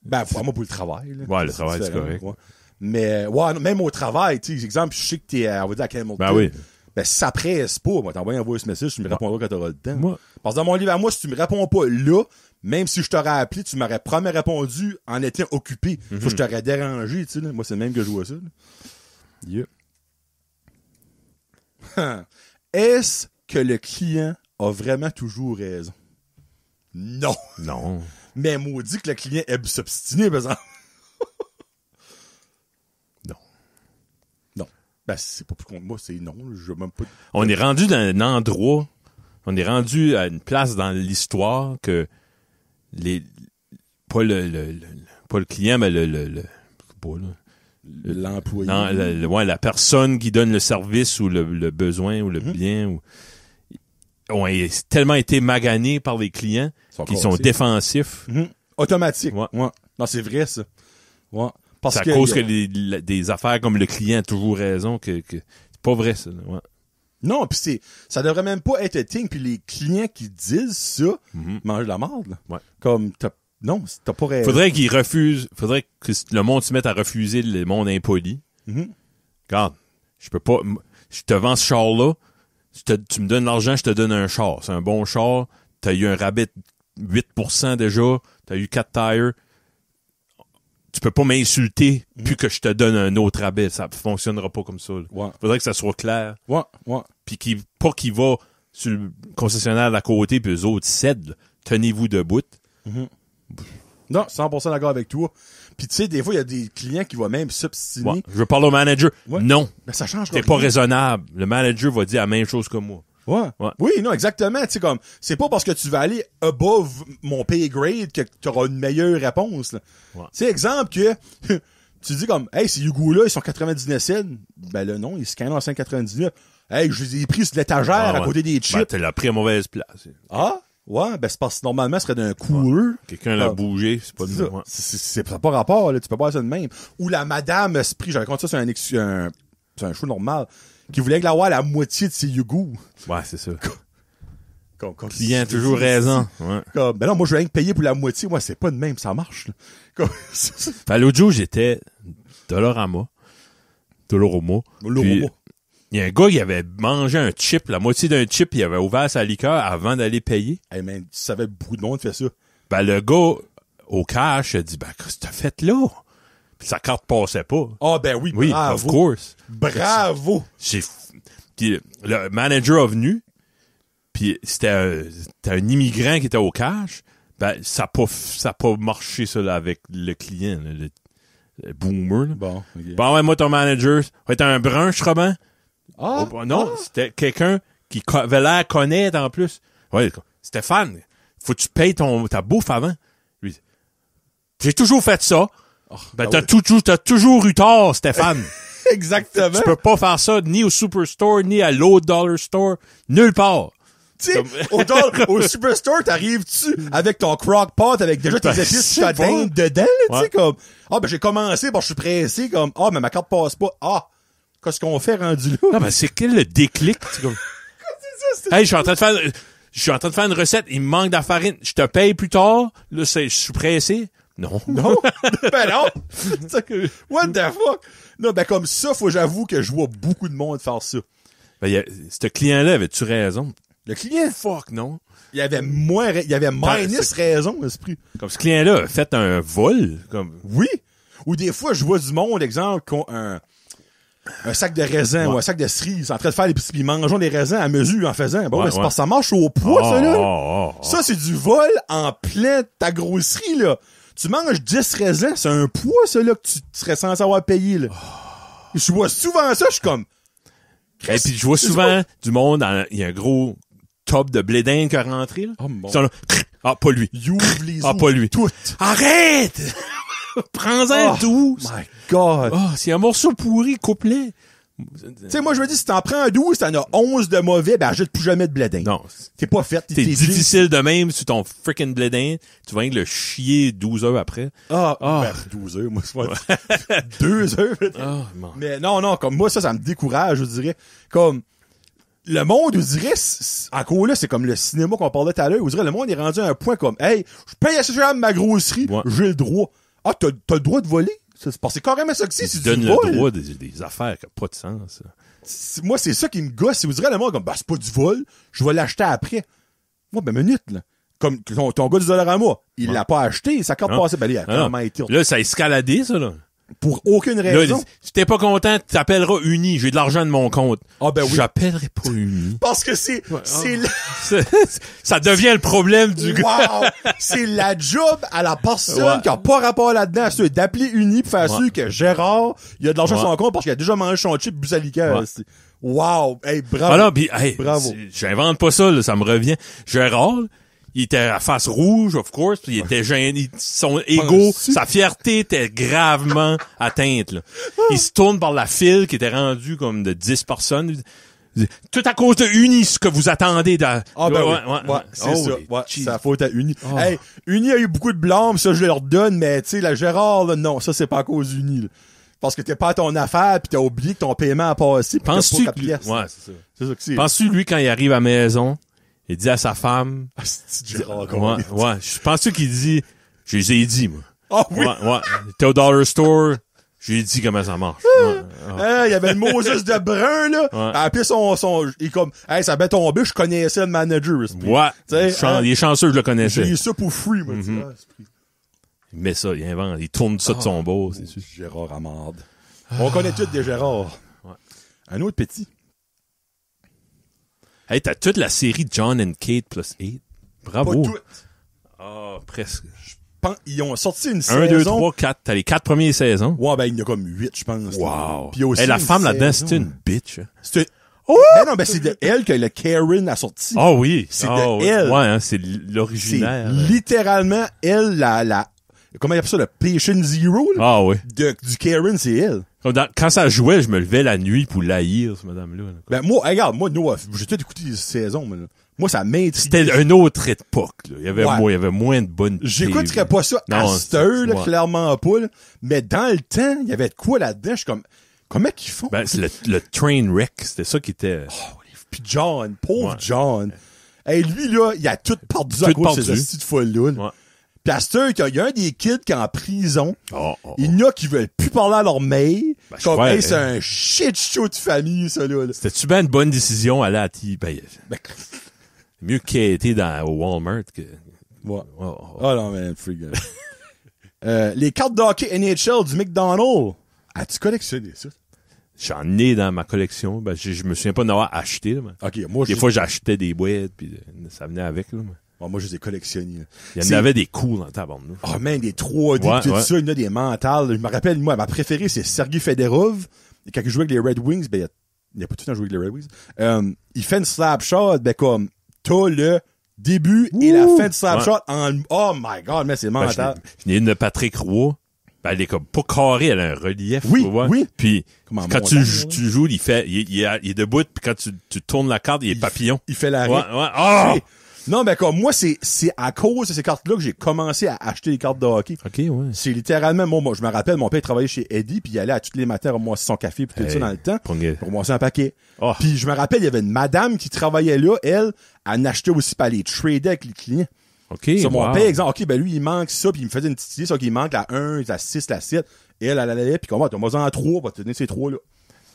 Ben, moi, pour le travail, là. Ouais, le travail, c'est correct. Ouais. Mais, même au travail, tu sais, exemple, je sais que t'es, on va dire, à Hamilton. Ben oui. Ben, si ça presse pas, moi, t'envoies un voice message, tu me répondras quand t'auras le temps. Moi. Parce que dans mon livre à moi, si tu me réponds pas là, même si je t'aurais appelé, tu m'aurais probablement répondu en étant occupé. Mm-hmm. Je t'aurais dérangé, tu sais, là. Moi, c'est le même que je vois ça, là. Yeah. Est-ce que le client a vraiment toujours raison? Non. Non. Mais maudit que le client aime s'obstiner, par exemple. Non. Non. Ben, c'est pas plus contre moi, c'est non. Je même pas... On est rendu dans un endroit, on est rendu à une place dans l'histoire que pas le client, mais l'employé. Non, la personne qui donne le service ou le besoin ou le bien ont tellement été maganés par les clients qu'ils sont défensifs. Automatique. Ouais. Non, c'est vrai, ça. Ouais. Parce c'est à cause que des affaires comme le client a toujours raison que c'est pas vrai, ça. Ouais. Non, puis ça devrait même pas être un thing, puis les clients qui disent ça mangent de la merde, là. Ouais. Comme, non, t'as pas raison. Faudrait que le monde se mette à refuser le monde impoli. Regarde, je peux pas, je te vends ce char-là, tu me donnes l'argent, je te donne un char. C'est un bon char, t'as eu un rabais de 8% déjà, t'as eu 4 tires. Tu peux pas m'insulter puis que je te donne un autre rabais. Ça fonctionnera pas comme ça. Ouais. Faudrait que ça soit clair. Ouais. Puis pas qu'il va sur le concessionnaire d'à côté puis eux autres cèdent. Tenez-vous debout. Non, 100% d'accord avec toi. Puis tu sais, des fois, il y a des clients qui vont même s'obstiner. Ouais. Je veux parler au manager. Ouais. Non. Ben, ça change. T'es pas raisonnable. Le manager va dire la même chose que moi. Ouais. Oui, non, exactement. Tu sais, comme, c'est pas parce que tu vas aller above mon pay grade que tu auras une meilleure réponse, là. Ouais. Tu sais, exemple que, tu dis comme, hey, ces Yugo-là, ils sont 99 cents. Ben là, non, ils se scannent en 5,99. Hey, je les ai pris sur l'étagère à côté des chips. Ben, tu l'as pris à mauvaise place. Ah? Ouais, ben c'est parce que normalement, ce serait d'un coureur. Quelqu'un l'a bougé, c'est pas de ça. C'est pas rapport, là. Tu peux pas faire ça de même. Ou la madame Esprit, j'avais compté ça sur c'est un show normal, qui voulait avoir la moitié de ses Yugo. Ouais, c'est ça. Client a toujours raison. Ouais. Ben non, moi, je veux rien que payer pour la moitié. Moi, c'est pas de même, ça marche, là. Fait l'autre jour, j'étais Dollarama. Il y a un gars qui avait mangé un chip, la moitié d'un chip, il avait ouvert sa liqueur avant d'aller payer. Hey man, tu savais, beaucoup de monde fait ça. Ben, le gars, au cash, a dit, ben, qu'est-ce que t'as fait là? Puis sa carte passait pas. Ah, ben oui, bravo. Oui, of course. Bravo. Puis le manager est venu, puis c'était un immigrant qui était au cash. Ben, ça a pas marché, ça, là, avec le client, là, le boomer, là. Bon, okay. Bon, ouais, moi, ton manager, va être un brun, je crois bien. Ah! Non, c'était quelqu'un qui avait l'air connaître en plus. Ouais, Stéphane, faut que tu payes ta bouffe avant. Lui, j'ai toujours fait ça. Ben, t'as toujours eu tort, Stéphane. Exactement. Tu peux pas faire ça ni au Superstore, ni à l'autre Dollar Store, nulle part. Tu sais, au Superstore, t'arrives-tu avec ton crock pot, avec déjà tes épices châtaignes dedans, tu sais, comme, ben, j'ai commencé, je suis pressé, comme, mais ma carte passe pas. Qu'est-ce qu'on fait rendu là? Non, mais c'est quel le déclic? Comme... Hey, je suis en train de faire une recette, il me manque de la farine, je te paye plus tard, là, je suis pressé. Non. Non? Ben non! What the fuck? Non, ben comme ça, j'avoue que je vois beaucoup de monde faire ça. Ben, ce client-là, avais-tu raison? Le client? Fuck, non. Il y avait minus raison, esprit. Comme ce client-là a fait un vol, comme. Oui. Ou des fois, je vois du monde, exemple, qui ont un sac de raisins ou un sac de cerises en train de faire les petits mangeons des raisins à mesure en faisant. Bon, c'est parce que ça marche au poids, ça, là. Ça, c'est du vol en plein ta grosserie, là. Tu manges 10 raisins, c'est un poids, ça, là, que tu serais censé avoir payé, là. Je vois souvent ça, je suis comme... Et puis je vois souvent du monde, il y a un gros top de blé d'Inde qui a rentré, là. Oh, mon... Ils sont là, pas lui. You ouvre les pas lui. Tout. Arrête! Prends-en tout. My God. C'est un morceau pourri, coupe-les. Tu sais, moi, je me dis, si t'en prends 12, t'en as 11 de mauvais, ben, ajoute plus jamais de blé d'Inde. Non. T'es pas fait. C'est difficile de même sur ton freaking blé d'Inde. Tu vas le chier 12 heures après. Ben, 12 heures, moi, c'est 2 heures. Mais non, comme moi, ça me décourage, je dirais. Comme, le monde, je dirais, encore là, c'est comme le cinéma qu'on parlait tout à l'heure. Je dirais, le monde est rendu à un point comme, hey, je paye assez cher ma grosserie, j'ai le droit. T'as le droit de voler? C'est parce que c'est carrément ça que c'est du vol. Tu donnes le droit des affaires qui n'ont pas de sens. Moi, c'est ça qui me gosse. Si vous direz, le monde, comme, c'est pas du vol, je vais l'acheter après. Moi, ben, minute, là. Comme ton gars du Dollarama, il l'a pas acheté, sa carte passée, ben, il a vraiment été. Là, ça a escaladé, ça, là. Pour aucune raison. Là, si t'es pas content, t'appelleras Uni. J'ai de l'argent de mon compte. Ben oui. J'appellerai pas Uni. Parce que ça devient le problème du gars. Wow! C'est la job à la personne qui a pas rapport là-dedans, c'est d'appeler Uni pour faire sûr que Gérard, il a de l'argent sur son compte parce qu'il a déjà mangé son chip Busalica. Wow! Hey, bravo. Voilà, pis, hey, bravo. J'invente pas ça, là, ça me revient. Gérard, il était à face rouge, of course, pis il était gêné. Son ego, sa fierté était gravement atteinte, là. Il se tourne par la file qui était rendue comme de 10 personnes. Tout à cause de Uni, ce que vous attendez de... c'est ça. Ouais, c'est la faute à Uni. Hey, Uni a eu beaucoup de blâme, ça, je leur donne, mais tu sais, la Gérard, là, non, ça, c'est pas à cause d'Uni, là. Parce que t'es pas à ton affaire pis t'as oublié que ton paiement a passé. Penses-tu que ouais, c'est ça. C'est ça que c'est. Penses-tu, lui, quand il arrive à la maison, il dit à sa femme... Penses-tu qu'il dit... Je les ai dit, moi. Ah oui? T'es au Dollar Store... J'ai dit comment ça marche. Il y avait le Moses de Brun, là. Après, il est comme, hey, ça va tomber, je connaissais le manager. Il est chanceux, je le connaissais. J'ai ça pour free, moi. Il met ça, il invente, il tourne ça de son beau, c'est sûr. Gérard Amande. On connaît tous des Gérard. Ouais. Un autre petit. Hey, t'as toute la série John and Kate plus 8. Bravo. Pas toutes. Presque. Ils ont sorti une saison. 1, 2, 3, 4. T'as les 4 premières saisons. Ouais, ben, il y en a comme 8, je pense. Wow. Puis aussi la femme là-dedans, c'était une bitch. Ben non, ben, c'est de elle que le Karen a sorti. Ah oui. C'est de elle. Ouais, hein, c'est l'originaire. C'est littéralement elle, comment il appelle ça, le Patient Zero, là? Ah oui. Du Karen, c'est elle. Quand ça jouait, je me levais la nuit pour l'haïr, cette madame-là. Ben, moi, regarde, j'ai tout écouté les saisons, mais là. Moi, ça m'intrigue. C'était une autre époque, là. Il y avait moins de bonnes J'écouterais pas ça à cette heure, là, clairement pas, là. Mais dans le temps, il y avait de quoi là-dedans? Je suis comme, comment qu'ils font? Ben, c'est le train wreck. C'était ça qui était... Puis John, pauvre John. Hey, lui, là, il a tout perdu à cause de ces petites folles-là. Ouais. Pis à cette heure, il y a un des kids qui est en prison. Il y en a qui veulent plus parler à leur mère. Ben, c'est un shit show de famille, ça, là. C'était-tu bien une bonne décision, aller à mieux qu'il ait été au Walmart que... Ouais. Non, mais freak. Les cartes de hockey NHL du McDonald's. As-tu collectionné ça? J'en ai dans ma collection. Ben, je me souviens pas d'en avoir acheté, là. OK, moi, des fois, j'achetais des boîtes, puis ça venait avec, là. Moi, je les ai collectionnés. Il y en avait des cool dans ta bande, là. Oh, man, des 3D, tout ça. Il y en a des mentales. Je me rappelle, moi, ma préférée, c'est Sergei Fedorov. Et quand il jouait avec les Red Wings, ben, il n'y a pas tout le temps joué avec les Red Wings. Il fait une slap shot, ben, comme, t'as le début et la fin de slap shot en... Oh my God, mais c'est mental. Je n'ai une de Patrick Roy. Ben, elle est comme pas carrée, elle a un relief. Oui, oui. Puis, quand tu joues, il est debout, puis quand tu tournes la carte, il est papillon. Il fait l'arrêt. Ouais. Oh! Non, mais comme moi, c'est à cause de ces cartes-là que j'ai commencé à acheter les cartes de hockey. OK, ouais. C'est littéralement, moi, je me rappelle, mon père travaillait chez Eddie, puis il allait à tous les matins ramasser son café puis tout ça dans le temps. Pour ramasser un paquet. Oh. Puis je me rappelle, il y avait une madame qui travaillait là, elle achetait aussi pas les tradait avec les clients. OK, sur mon père, exemple, OK, ben lui, il manque ça, puis il me faisait une petite idée, ça qu'il manque la 1, la 6, la 7. Et elle allait, puis comment, t'as moi en 3, va te donner ces 3-là.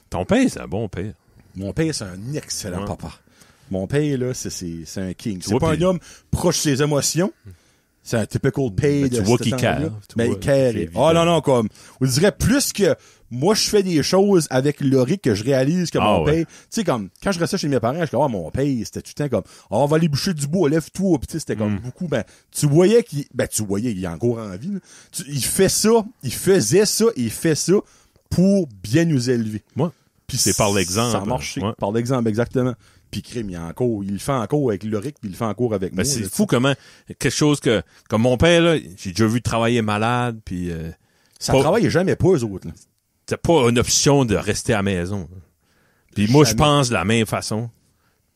Ton père, c'est un bon père. Mon père, c'est un excellent papa. Mon père, là, c'est un king. C'est vois, pas un homme proche de ses émotions. C'est un typical pay de tu vois qu'il care. Mais il care. Oh non, comme, on dirait plus que moi, je fais des choses avec Laurie que je réalise que mon père, tu sais, comme, quand je restais chez mes parents, je disais, mon père, c'était tout le temps comme, on va aller boucher du bois, lève-toi, pis tu sais, c'était comme beaucoup, tu voyais, il a encore envie, là. Il faisait ça, il fait ça pour bien nous élever. Moi. Puis c'est par l'exemple. Ça marche, par l'exemple, exactement. Puis crime, il le fait encore avec Loric, puis il le fait encore avec moi. C'est fou comment quelque chose que comme mon père là, j'ai déjà vu travailler malade, puis ça travaille jamais pas eux autres. Là. C'est pas une option de rester à la maison. Puis moi je pense de la même façon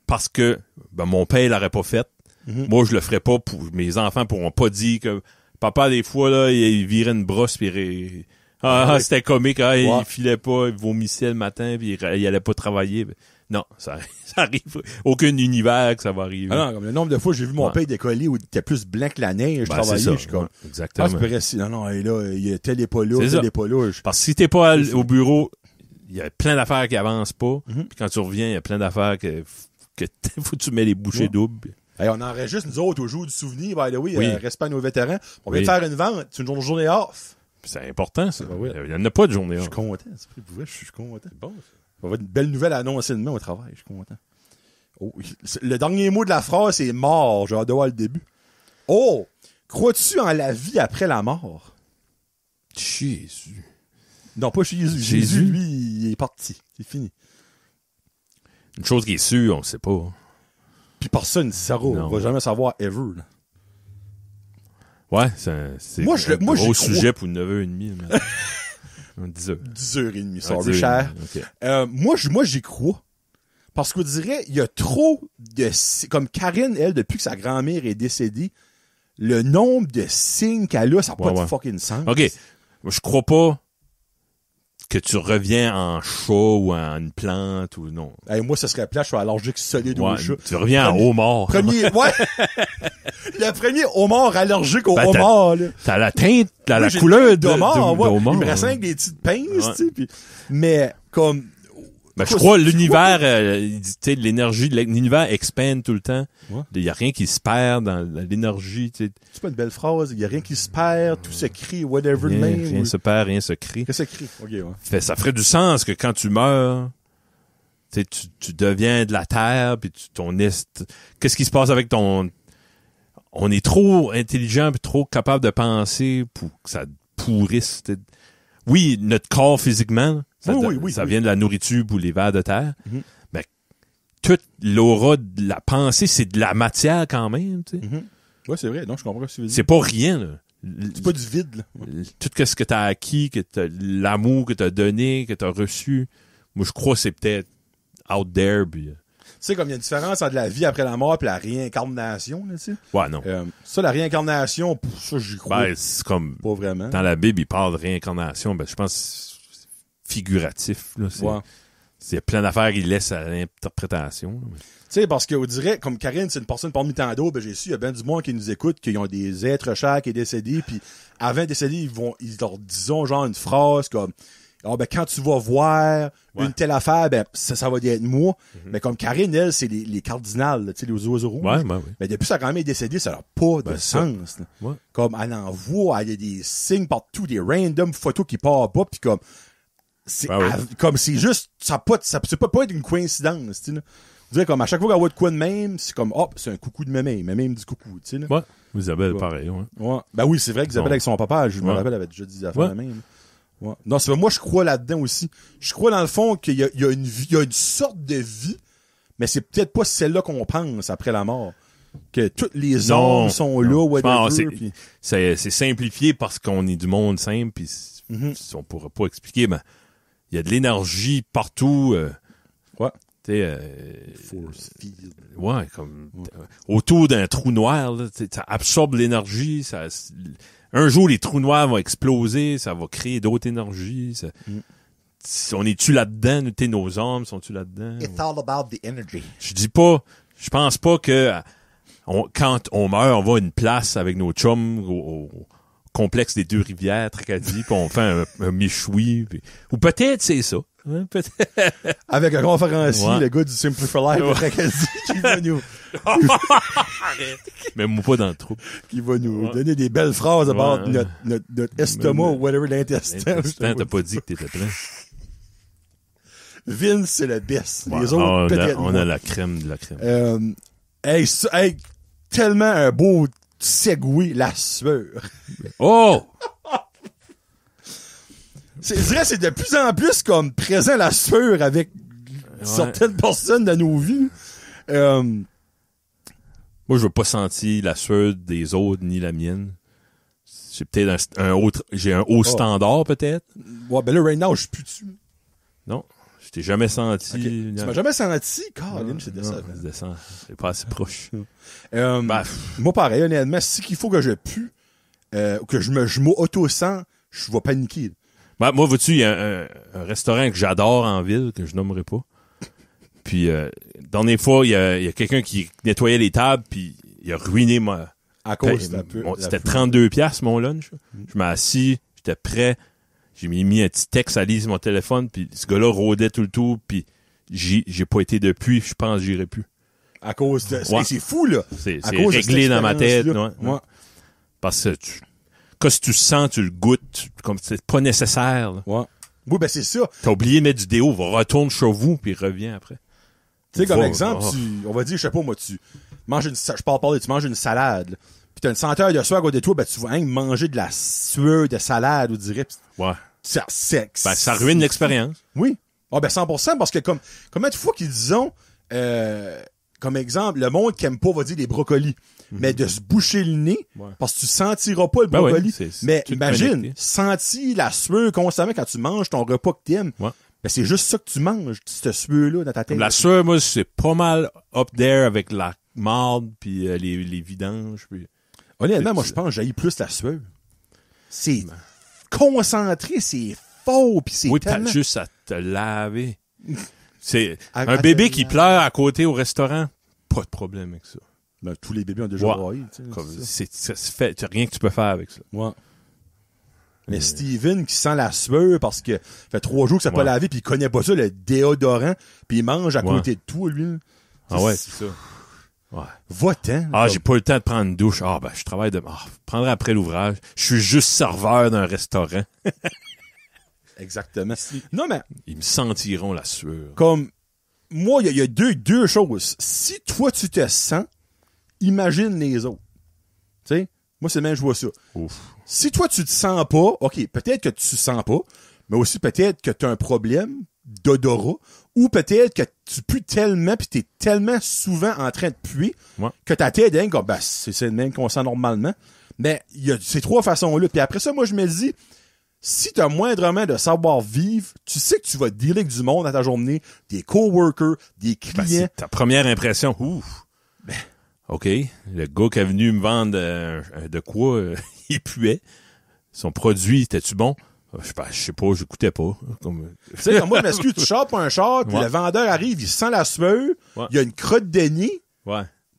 parce que mon père l'aurait pas fait. Moi je le ferais pas pour mes enfants pourront pas dire que papa des fois là il virait une brosse puis c'était comique, il filait pas, il vomissait le matin puis il allait pas travailler. Non, ça arrive. Aucun univers que ça va arriver. Ah non, comme le nombre de fois j'ai vu mon père décoller où il était plus blanc que la neige, je travaillais, je suis comme. Exactement. Non, et là, tel est pas là, tel est pas là. Parce que si t'es pas au bureau, il y a plein d'affaires qui avancent pas. Puis quand tu reviens, il y a plein d'affaires que faut que tu mets les bouchées doubles. Hey, on enregistre nous autres au jour du souvenir, by the way, respect à nos vétérans. On vient de faire une vente, c'est une journée off. C'est important, ça. Il y en a pas de journée off. Je suis content, je suis content. Bon, ça va être une belle nouvelle à annoncer demain au travail, je suis content. Oh, le dernier mot de la phrase, c'est mort. J'ai hâte de voir le début. Oh! Crois-tu en la vie après la mort? Jésus. Non, pas Jésus. Jésus, lui, il est parti. C'est fini. Une chose qui est sûre, on ne sait pas. Puis personne ne saura. On va jamais savoir ever. Là. Ouais, c'est un gros sujet pour 9h30. 10h. 10h30, sorry, cher. Okay. Moi, j'y crois. Parce qu'on dirait, il y a trop de... Comme Karine, elle, depuis que sa grand-mère est décédée, le nombre de signes qu'elle a, ça n'a pas de fucking sens. OK. Je crois pas que tu reviens en chat ou en une plante ou non. Hey, moi, ça serait plat, je suis allergique solide au chat. Tu reviens en homard. Le premier homard allergique au homard, là. T'as la teinte, t'as la couleur d'homard. Il me reste avec des petites pinces, tu sais. Mais, comme... je crois l'univers, tu sais, l'énergie, l'univers expande tout le temps. Il y a rien qui se perd dans l'énergie, tu sais. C'est pas une belle phrase. Il y a rien qui se perd, tout se crée, whatever the name. Rien se perd, rien se crée. Qu'est-ce que ça crée? OK, ça ferait du sens que quand tu meurs, tu sais, tu deviens de la terre, puis qu'est-ce qui se passe avec ton... On est trop intelligent puis trop capable de penser pour que ça pourrisse. Oui, notre corps physiquement, ça vient de la nourriture ou les vers de terre, mais toute l'aura de la pensée, c'est de la matière quand même. Tu sais. Ouais, c'est vrai. Non, je comprends ce que tu veux dire. C'est pas rien. Là. C'est pas du vide. Là. Tout ce que tu as acquis, l'amour que tu as donné, que tu as reçu, moi je crois que c'est peut-être out there. Puis, tu sais, comme il y a une différence entre la vie après la mort et la réincarnation, là, tu sais. Ouais, non. Ça, la réincarnation, ça, j'y crois. C'est comme... Pas vraiment. Dans la Bible, il parle de réincarnation. Je pense que c'est figuratif, là. C'est plein d'affaires qu'il laisse à l'interprétation. Tu sais, parce qu'on dirait, comme Karine, c'est une personne parmi tant d'autres, j'ai su, il y a bien du monde qui nous écoute, qui ont des êtres chers qui est décédés, puis avant de décéder, ils leur disent genre une phrase comme... quand tu vas voir une telle affaire, ça va être moi. Mais comme Karine, elle, c'est les cardinals, tu sais, les oiseaux rouges. Mais depuis sa grand-mère est décédée, ça n'a pas de sens. Comme, elle en voit, il y a des signes partout, des random photos qui partent pas, pis comme, comme c'est juste, c'est pas être une coïncidence, tu sais. Je dirais comme, à chaque fois qu'elle voit de quoi de même, c'est comme, c'est un coucou de mémé. Mémé me dit coucou, tu sais, là. Ouais. Isabelle, pareil, ouais. Ben oui, c'est vrai qu'Isabelle avec son papa, je me rappelle, elle avait déjà dit des affaires de même. Ouais. Non, c'est moi je crois là-dedans aussi. Je crois dans le fond qu'il y a une sorte de vie, mais c'est peut-être pas celle-là qu'on pense après la mort. que toutes les armes sont là, whatever. C'est simplifié parce qu'on est du monde simple, puis on pourra pas expliquer, mais il y a de l'énergie partout. Ouais. Force field. Ouais, comme autour d'un trou noir, là, ça absorbe l'énergie. Un jour, les trous noirs vont exploser, ça va créer d'autres énergies. On est-tu là-dedans? Nos âmes sont-tu là-dedans? It's all about the energy. Je pense pas que quand on meurt, on va à une place avec nos chums au complexe des Deux-Rivières, Tracadie, puis on fait un méchoui. Ou peut-être c'est ça. Hein, peut-être. Avec un conférencier, le gars du Simple for Life, Tracadie, qui va nous... Mais moi pas dans le trou. Qui va nous donner des belles phrases about notre estomac ou whatever, l'intestin. L'intestin, t'as pas dit que t'étais plein. Vince, c'est le best. Les autres, peut-être on a la crème de la crème. Tellement un beau segue, la sueur. Oh! Je dirais c'est de plus en plus comme présent la sueur avec certaines personnes de nos vies. Moi, je veux pas sentir la sueur des autres ni la mienne. J'ai peut-être j'ai un haut standard, peut-être. Ouais, ben là, right now, je suis plus dessus. Non. Je t'ai jamais senti. Okay. Tu m'as jamais senti? Colin, c'est descend. C'est pas assez proche. Moi, pareil, honnêtement, si qu'il faut que je pue, que je m'auto-sens, je vais paniquer. Moi, vois-tu, il y a un restaurant que j'adore en ville, que je nommerai pas. Puis, dernière fois, il y a quelqu'un qui nettoyait les tables, puis il a ruiné à cause de c'était 32 piastres, mon lunch. Je m'ai assis, j'étais prêt. J'ai mis un petit texte à lire sur mon téléphone, puis ce gars-là rôdait tout le tour, puis j'ai pas été depuis, je pense que j'irai plus. À cause de... C'est fou, là. C'est réglé dans ma tête. Ouais. Parce que si tu sens, tu le goûtes, comme c'est pas nécessaire. Là. Ouais. Oui, ben c'est ça. T'as oublié de mettre du déo, retourne chez vous, puis reviens après. Tu sais, comme exemple, on va dire, je sais pas, moi, tu manges tu manges une salade, là. Puis t'as une senteur de sueur à côté de toi, ben tu vas manger de la sueur de salade, on dirait. Ouais. Ça ruine l'expérience. Oui. Ah, ben 100%, parce que combien de fois qu'ils disons, comme exemple, le monde qui aime pas, va dire, les brocolis. Mais de se boucher le nez, parce que tu sentiras pas le brocoli. Mais imagine, sentir la sueur constamment quand tu manges ton repas que t'aimes. Ouais. Ben, c'est juste ça que tu manges, cette sueur-là, dans ta tête. La sueur, moi, c'est pas mal up there avec la marde, puis les vidanges. Puis... Honnêtement, moi, je pense que j'haïs plus la sueur. C'est concentré, c'est faux, puis c'est tellement... t'as juste à te laver. C'est un bébé qui pleure à côté au restaurant, pas de problème avec ça. Ben, tous les bébés ont déjà braillé. Ça se fait, t'as rien que tu peux faire avec ça. Ouais. Mais Steven qui sent la sueur parce que fait 3 jours que ça n'a pas lavé puis il connaît pas ça, le déodorant, puis il mange à côté de tout, lui. C'est ça. Ouais. Va-t'en. J'ai pas eu le temps de prendre une douche. Je travaille demain. Je prendrai après l'ouvrage. Je suis juste serveur d'un restaurant. Exactement. Non, mais... Ils me sentiront la sueur. Comme, moi, il y a deux choses. Si toi, tu te sens, imagine les autres. Tu sais? Moi, c'est même, je vois ça. Ouf. Si toi, tu te sens pas, OK, peut-être que tu sens pas, mais aussi peut-être que tu as un problème d'odorat, ou peut-être que tu pues tellement pis t'es tellement souvent en train de puer que ta tête est comme, c'est le même qu'on sent normalement. Mais il y a ces 3 façons-là. Puis après ça, moi, je me dis, si t'as moindrement de savoir-vivre, tu sais que tu vas dealer avec du monde dans ta journée, des coworkers, des clients. C'est ta première impression. Ouf. OK. Le gars qui est venu me vendre de quoi, il puait. Son produit, était-tu bon? Je sais pas, j'écoutais pas. Tu sais, comme moi, je m'excuse, tu chopes un char, puis le vendeur arrive, il sent la sueur, il y a une crotte de nez,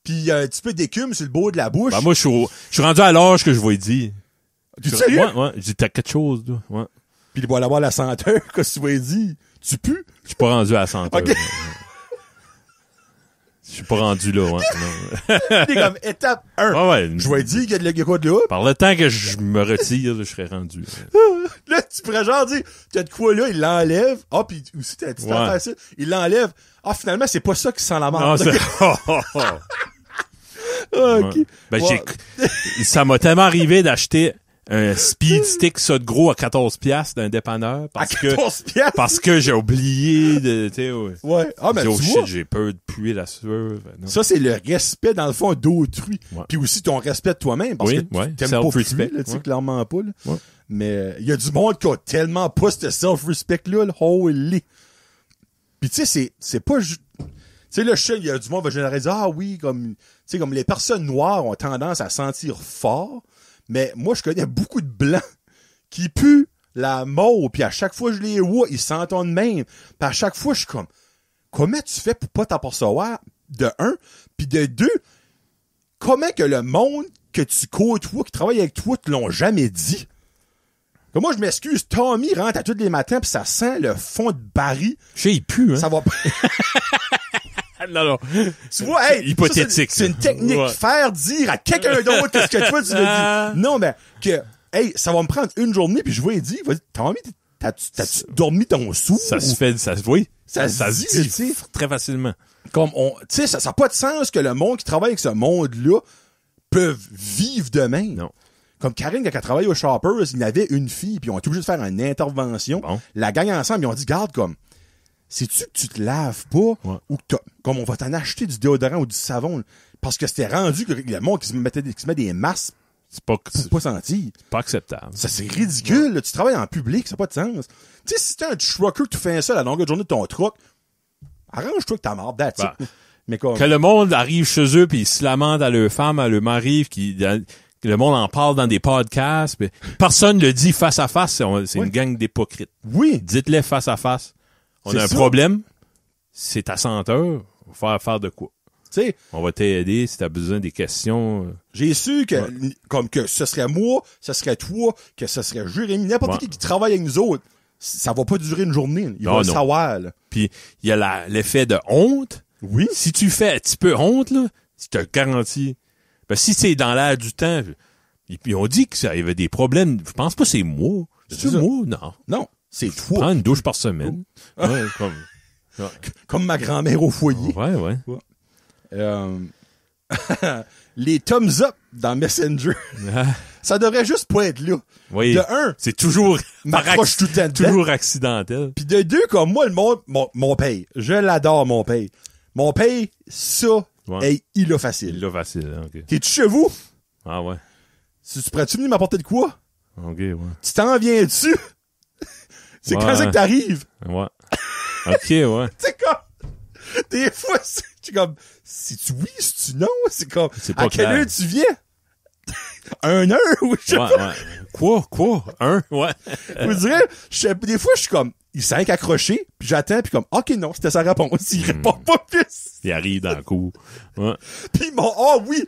puis il y a un petit peu d'écume sur le bord de la bouche. Moi, je suis rendu à l'âge que je vais dire. Tu es sérieux? Ouais. Je dis, t'as quelque chose, toi. Ouais. Puis il va avoir la senteur, qu'est-ce que tu vas dire? Tu pues? Je suis pas rendu à la senteur. Okay. Je suis pas rendu là, T'es comme étape 1. Je vais dire qu'il y a de quoi de là. Par le temps que je me retire, je serais rendu. Là, tu pourrais genre dire, t'as de quoi là, il l'enlève. Puis aussi, t'as facile. Il l'enlève. Finalement, c'est pas ça qui sent la merde. OK. Ça m'a tellement arrivé d'acheter un speed stick ça de gros à 14 piastres d'un dépanneur parce que j'ai oublié de, tu sais, ouais. Ah, ben, tu vois. J'ai peur de puer la sueur. Non. Ça, c'est le respect, dans le fond, d'autrui. Ouais. Puis aussi ton respect de toi-même, parce que tu t'aimes pas puer, là, tu sais, clairement pas, là. Ouais. Mais, il y a du monde qui a tellement pas ce self-respect-là, là. Holy. Puis tu sais, c'est pas juste... Tu sais, là, il y a du monde qui va généraliser, ah oui, comme, tu sais, comme les personnes noires ont tendance à sentir fort, mais moi, je connais beaucoup de blancs qui puent la mort, puis à chaque fois que je les vois, ils s'entendent même. Puis à chaque fois, je suis comme, comment tu fais pour pas t'apercevoir, de un, puis de deux, comment que le monde que tu côtoies, qui travaille avec toi, te l'ont jamais dit? Comme moi, je m'excuse, Tommy rentre à tous les matins pis ça sent le fond de baril. Je sais, il pue, hein. Ça va pas. non. Tu vois, hey. Hypothétique. C'est une technique. Ouais. Faire dire à quelqu'un d'autre qu'est-ce que toi, tu veux dire. Non, mais, hey, ça va me prendre une journée pis je vais lui dire, Tommy, t'as-tu dormi ton sou? Ça se fait, oui. Ça se dit, très facilement. Comme tu sais, ça n'a pas de sens que le monde qui travaille avec ce monde-là peuvent vivre de même. Non. Comme Karine, quand elle travaillait au Shoppers, il y avait une fille, puis on a été obligé de faire une intervention. Bon. La gang ensemble, ils ont dit, garde, comme, sais-tu que tu te laves pas, ou que comme on va t'en acheter du déodorant ou du savon, parce que c'était rendu que le monde qui se met des masques pour pas sentir. C'est pas acceptable. Ça, c'est ridicule, là. Tu travailles en public, ça n'a pas de sens. Tu sais, si t'es un trucker que tu fais ça à la longueur de journée de ton truck, arrange-toi que t'as marre d'attitude. Mais comme... Que le monde arrive chez eux, puis ils se lamentent à leur femme, à leur mari, le monde en parle dans des podcasts. Mais personne le dit face à face. C'est une gang d'hypocrites. Oui. Dites-les face à face. On a un problème. C'est ta senteur. On va faire de quoi? T'sais, on va t'aider si t'as besoin des questions. J'ai su que, comme que ce serait moi, ce serait toi, que ce serait Jérémy, n'importe qui travaille avec nous autres. Ça va pas durer une journée. Il va le savoir, là. Puis, il y a l'effet de honte. Oui. Si tu fais un petit peu honte, là, je te garantis. Ben, si c'est dans l'air du temps, puis on dit qu'il y avait des problèmes. Je pense pas que c'est moi. C'est moi? Non. Non. C'est toi. Prends une douche par semaine. Ouais, comme ma grand-mère au foyer. Ouais. Les thumbs up dans Messenger. Ça devrait juste pas être là. Oui. De un. C'est toujours, toujours accidentel. Puis de deux, comme moi, le monde, mon paye. Je l'adore, mon paye. Mon paye, ça, il a facile. Il a facile, ok. T'es-tu chez vous? Ah ouais. Tu pourrais-tu venir m'apporter de quoi? Ok, ouais. Tu t'en viens dessus? C'est quand c'est que t'arrives? Ouais. Ok, ouais. C'est comme, des fois, c'est comme, si tu oui, si tu non, c'est comme, à quelle heure tu viens? 1 heure ou je sais pas. Quoi? 1? Ouais. Vous direz, des fois, je suis comme, il s'est accroché, puis j'attends, puis comme, ok, non, c'était sa réponse. Il répond pas plus. Il arrive dans le coup. Ouais. Puis oui,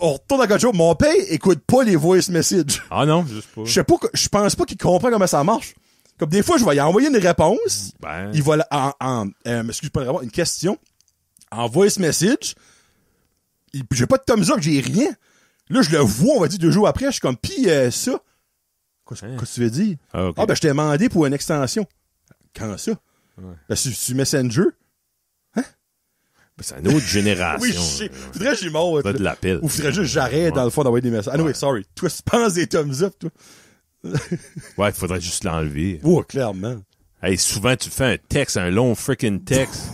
on retourne à quelque chose. Mon père écoute pas les voice messages. Ah non, juste pas. Je pense pas qu'il comprend comment ça marche. Comme des fois, je vais lui envoyer une réponse. Il va une question. En voice message. J'ai pas de thumbs up, j'ai rien. Là, je le vois, on va dire 2 jours après, je suis comme, pis ça. Qu'est-ce que tu veux dire? Je t'ai demandé pour une extension. Quand ça? Ouais. Ben, sur Messenger. Hein? Ben, c'est une autre génération. Oui, je sais. Faudrait que j'y monte. Pas de l'appel. Ou faudrait juste que j'arrête, dans le fond, d'envoyer des messages. Ah, oui, sorry. Toi, tu penses des thumbs up, toi? Ouais, il faudrait juste l'enlever. Oh, clairement. Hey, souvent, tu fais un long freaking texte.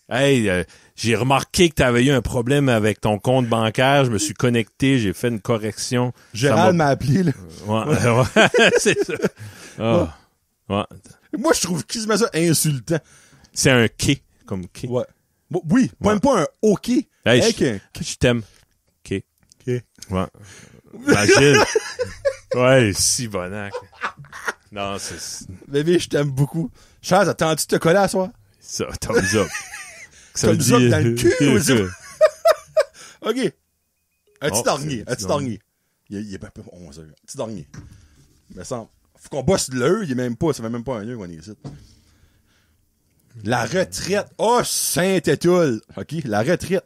Hey, j'ai remarqué que tu avais eu un problème avec ton compte bancaire. Je me suis connecté, j'ai fait une correction. Gérald m'a appelé, là. Ouais. C'est ça. Oh. Ouais. Moi, je trouve qu'il se met ça insultant. C'est un « K », comme « K ». Ouais. Oui, même pas un « OK ». Hey, je t'aime. « K ». Ouais. Imagine. Ouais, si bonac. Non, c'est... Bébé, je t'aime beaucoup. Charles, attends-tu de te coller à soir? Ça, thumbs up. Thumbs up dans le cul, ou ça? OK. Un petit dernier. Il est pas 11 heures. Un petit dernier. Mais ça, faut qu'on bosse l'heure, ça fait même pas 1 heure qu'on est ici. La retraite. Oh, Saint-Étoile. OK, la retraite.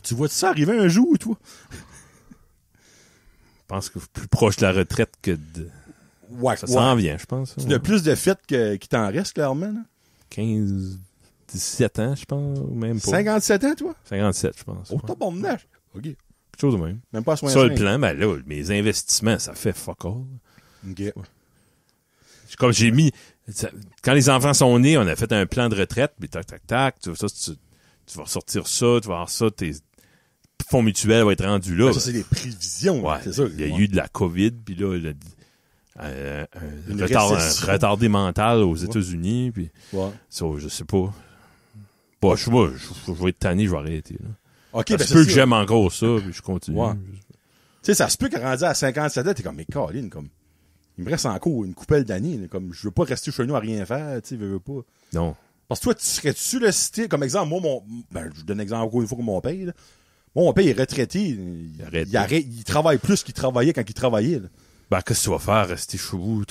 Tu vois ça arriver un jour, toi? Je pense que plus proche de la retraite que de... Ouais, ça s'en vient, je pense. Tu as plus de fêtes qui t'en reste, clairement. Là. 15, 17 ans, je pense, ou même pas. 57 ans, toi? 57, je pense. Oh, t'as bon âge. OK. quelque chose de même. Même pas à soins Ça, le plan, ben là, mes investissements, ça fait fuck all. OK. Ouais. Comme j'ai mis... Quand les enfants sont nés, on a fait un plan de retraite, puis tac, tac, tac, tu vas sortir ça, tu vas avoir ça, tes fonds mutuels vont être rendus là. Ben, ça, c'est des prévisions. Ouais, c'est ça. Il y a eu de la COVID, puis là, un retardé mental aux États-Unis, puis ça, je sais pas. Bon, je vais être tanné, je vais arrêter. Là. OK, ça se peut que j'aime encore ça, puis je continue. Ouais. Tu sais, ça se peut qu'à rendu à 57 ans, t'es comme, mais Colin, comme, il me reste encore une coupelle d'années, là, comme, je veux pas rester chez nous à rien faire, tu sais, veux pas. Non. Parce que toi, tu serais-tu le cité, comme exemple, moi, je donne un exemple encore une fois que mon père, là. Mon père est retraité, il travaille plus qu'il travaillait quand il travaillait, là. Ben, qu'est-ce que tu vas faire, rester chez vous,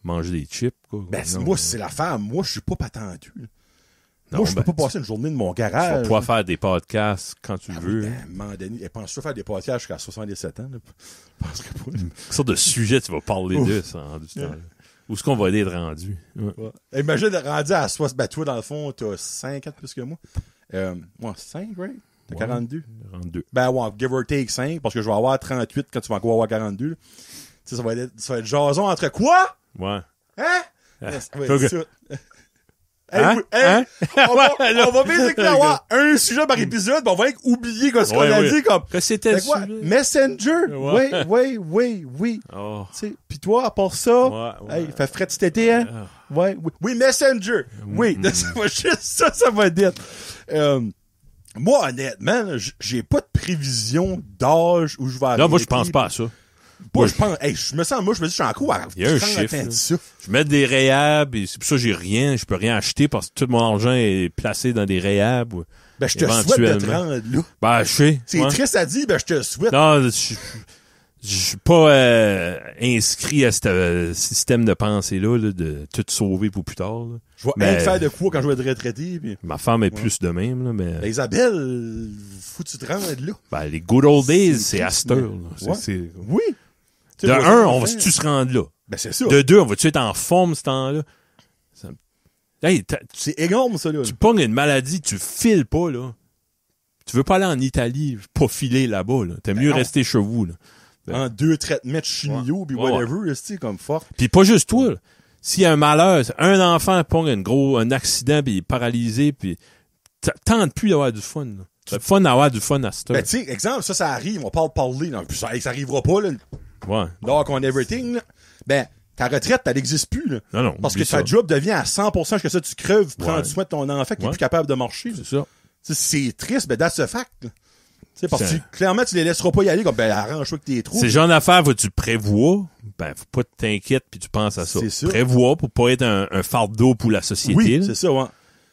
manger des chips, quoi? Ben, non, moi, c'est l'affaire, moi, je suis pas patentu, là. Non, moi, je peux pas passer une journée de mon garage. Tu vas pouvoir faire des podcasts quand tu veux. Oui, à un moment donné, penses-tu faire des podcasts jusqu'à 77 ans? Là? Je penserais pas. Quelle sorte de sujet tu vas parler de ça rendu ce temps-là? Où est-ce qu'on va aller être rendu? Ouais. Ouais. Imagine rendu à 60. Ben, toi, dans le fond, t'as 5 ans plus que moi. Moi, 5, right? T'as 42? 42. Ben, ouais, give or take 5, parce que je vais avoir 38 quand tu vas encore avoir 42. Tu sais, ça va être jason entre quoi? Ouais. Hein? Okay. Ça. Hein? On va basically avoir un sujet par épisode, mais on va oublier ce qu'on a dit comme. Que c'était le quoi? sujet? Messenger? Oui. Oh. Pis toi, à part ça, Ouais. hey, fait frais cet été, hein? Ouais, oui. Oui, Messenger. Oui. Ça va juste ça va dire. Moi, honnêtement, j'ai pas de prévision d'âge où je vais arriver. Non, moi, je pense pas à ça. Moi, je pense, je me dis, je suis en cours à il y a un chiffre. Je mets des réhab, et c'est pour ça que j'ai rien, je peux rien acheter parce que tout mon argent est placé dans des réhab. Ben, je te souhaite de te rendre là. Ben, je sais. C'est triste à dire, ben, je te souhaite. Non, je suis pas inscrit à ce système de pensée-là, là, de tout sauver pour plus tard. Là. Je vais être faire de quoi quand je vais être retraité. Puis... Ma femme est plus de même. Là, mais... Ben, Isabelle, faut que tu te rendes là. Ben, les good old days, c'est à cette heure. Oui. De un, on va-tu se rendre là? Ben, c'est ça. De deux, on va-tu être en forme ce temps-là? Hey, c'est énorme, ça, là. Tu pognes une maladie, tu files pas, là. Tu veux pas aller en Italie, pas filer là-bas, là. T'aimes mieux rester chez vous, là. En 2 traitements de chimio, puis whatever, c'est comme fort. Puis pas juste toi, là. S'il y a un malheur, un enfant pogne un accident, puis il est paralysé, puis tente plus d'avoir du fun, là. C'est fun d'avoir du fun à cette heure. Ben, tu sais, exemple, ça arrive, on parle de parler, non, puis ça arrivera pas, là. Ouais. Dark on everything, là. Ben, ta retraite, elle n'existe plus, là. Non, parce que ta job devient à 100% que ça, tu creves, prendre soin de ton enfant qui est plus capable de marcher. C'est ça. T'sais, c'est triste, ben, that's a fact, là. T'sais, parce que clairement, tu les laisseras pas y aller comme, ben, arrange-toi que t'es trop. Ces genres d'affaires, tu prévois, ben, faut pas t'inquiète puis tu penses à ça. C'est ça. Prévois pour pas être un fardeau pour la société. Oui, c'est ça, ouais.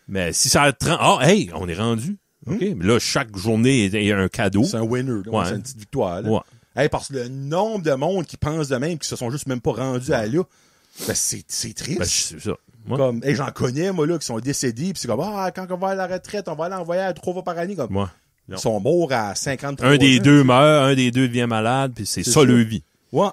Mais si ça te rend, hey, on est rendu. OK. Mais là, chaque journée est un cadeau. C'est un winner, là. C'est une petite victoire, là. Ouais. Hey, parce que le nombre de monde qui pense de même, qui se sont juste même pas rendus à là, ben, c'est triste. Ben, c'est ça. Ouais. Comme, hey, j'en connais, moi, là, qui sont décédés, pis c'est comme, quand on va à la retraite, on va aller en voyage 3 fois par année, comme. Ouais. Ils sont morts à 53 Un des deux meurt, un des deux devient malade, puis c'est ça leur vie. Ouais.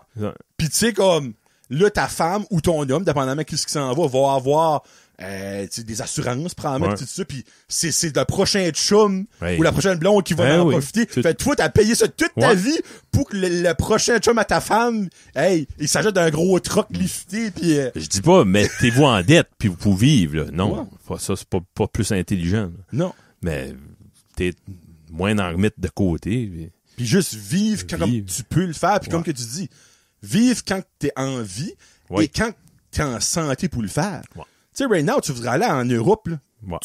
Puis tu sais, comme, là, ta femme ou ton homme, dépendamment de ce qui s'en va avoir des assurances, probablement, tout ça, puis c'est le prochain chum ou la prochaine blonde qui va en profiter. Fait toi, t'as payé ça toute ta vie pour que le prochain chum à ta femme, hey, il s'ajoute d'un gros truck lifté, puis je dis pas, mettez-vous en dette, puis vous pouvez vivre, là. Non. Ça, c'est pas plus intelligent. Là. Non. Mais t'es moins en remettre de côté. Puis juste vivre quand comme tu peux le faire, puis comme que tu dis, vivre quand t'es en vie et quand t'es en santé pour le faire. Tu sais, right now, tu voudrais aller en Europe, là.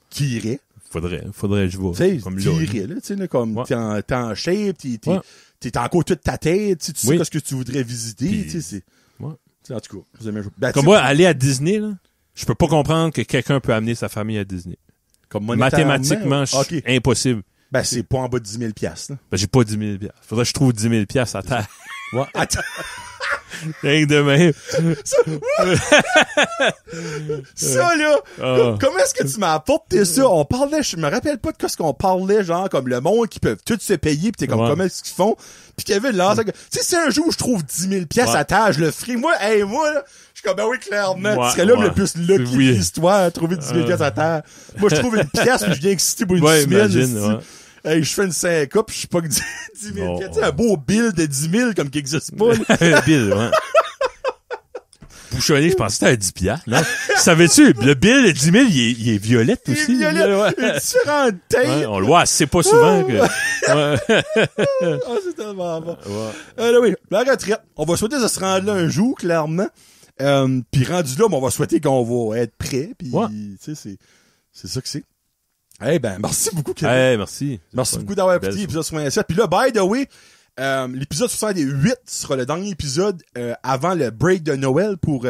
Tu irais. Faudrait que je vois. Tu sais, tu irais, là. Tu sais, comme t'es en shape, t'es encore toute ta tête, tu sais ce que tu voudrais visiter, tu sais, c'est. En tout cas, vous aimez jouer. Ben, comme moi, aller à Disney, là, je peux pas comprendre que quelqu'un peut amener sa famille à Disney. Comme mathématiquement, impossible. Ben, c'est pas en bas de 10 000 $, là. Ben, j'ai pas 10 000 $. Faudrait que je trouve 10 000 $ à terre. Ouais. Attends. Rien que de même. Ça, là. Comment est-ce que tu m'as apporté ça? On parlait, je me rappelle pas de ce qu'on parlait, genre, comme le monde qui peuvent tout se payer pis t'es comme, comment est-ce qu'ils font? Pis Kevin, là, tu sais, si un jour je trouve 10 000 $ à terre, je le ferai. Moi, là, je suis comme, ben oui, clairement, tu serais l'homme le plus lucky de l'histoire à trouver 10 000 $ à terre. Moi, je trouve une pièce pis je viens excité pour une semaine. Hey, je fais une 5 up, je suis pas que 10 000. Tu sais, un beau bill de 10 000 comme qui existe pas. Un bill, ouais. Bouchonné, je pensais que c'était à 10 $, non? Savais-tu, le bill de 10 000, il est violette aussi. Il est violette, ouais. Différentes teintes. Ouais, on le voit assez pas souvent que... Ouais. Ah, c'est tellement bon. Ouais. Oui, la retraite. On va souhaiter de se rendre là un jour, clairement. Puis rendu là, on va souhaiter qu'on va être prêt. Puis, tu sais, c'est ça que c'est. Eh ben, merci beaucoup, Kevin. Merci. Merci beaucoup d'avoir écouté l'épisode 67. Puis là, by the way, l'épisode 68 sera le dernier épisode avant le break de Noël pour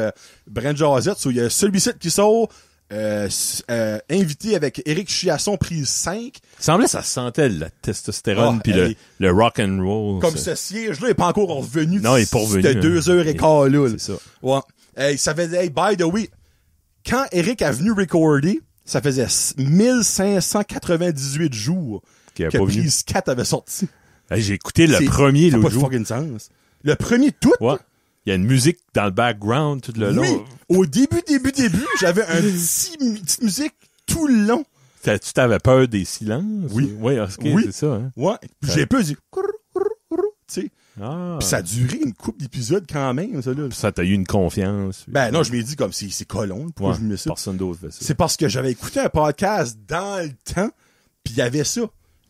Brand Jazette. So, il y a celui-ci qui sort, invité avec Éric Chiasson, prise 5. Il semblait que ça sentait la testostérone puis le rock and roll. Comme ce siège-là est pas encore revenu. Non, il est pas revenu. C'était 2h15 là. C'est ça. Ouais. Ça faisait, by the way, quand Éric a venu recorder, ça faisait 1598 jours que prise 4 avait sorti. Hey, j'ai écouté le premier l'autre jour. Ça n'a pas de fucking sens. Le premier tout. Ouais. Il y a une musique dans le background tout le long. Oui. Au début, j'avais petite musique tout le long. Tu t'avais peur des silences? Oui. Oui, c'est ça. Hein? Ouais. Puis j'ai peur du... Tu sais. Ah. Puis ça a duré une couple d'épisodes quand même, ça, là. Puis ça t'a eu une confiance. Ben non, je m'ai dit comme c'est colon. Pourquoi je me mets ça? Personne d'autre fait ça. C'est parce que j'avais écouté un podcast dans le temps, puis il y avait ça.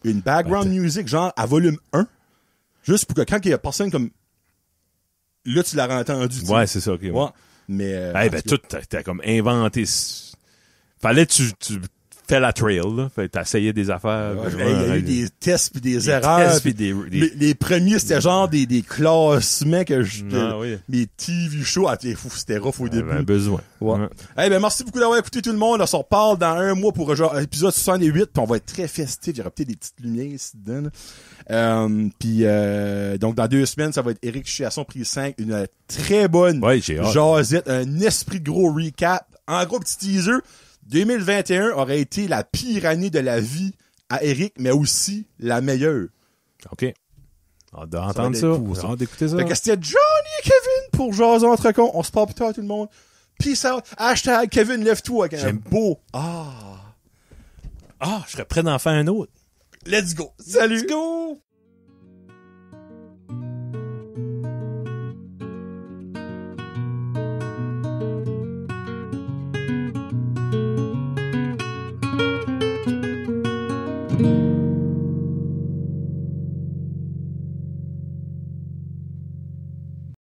Une background music, genre à volume 1. Juste pour que quand il y a personne comme... Là, tu l'as entendu. Ouais, c'est ça, ok. Ouais. Mais... ben, tout, t'as comme inventé... Fallait tu fais la trail, là. Fait t'as essayé des affaires. Il y a eu des tests pis des erreurs. Les premiers, c'était genre des classements que mes TV shows, c'était rough au début. J'avais besoin. Ouais. Ben, merci beaucoup d'avoir écouté tout le monde. On se reparle dans un mois pour genre épisode 68 puis on va être très festif. Il y aura peut-être des petites lumières ici dedans, donc dans 2 semaines, ça va être Éric Chiasson, prise 5. Une très bonne jasette, un esprit de gros recap. En gros, petit teaser. 2021 aurait été la pire année de la vie à Éric, mais aussi la meilleure. OK. On doit entendre ça. On doit d'écouter ça. Fait que c'était Johnny et Kevin pour Jason entre cons. On se parle plus tard, tout le monde. Peace out. # Kevin lève-toi avec un beau... je serais prêt d'en faire un autre. Let's go. Salut. Let's go.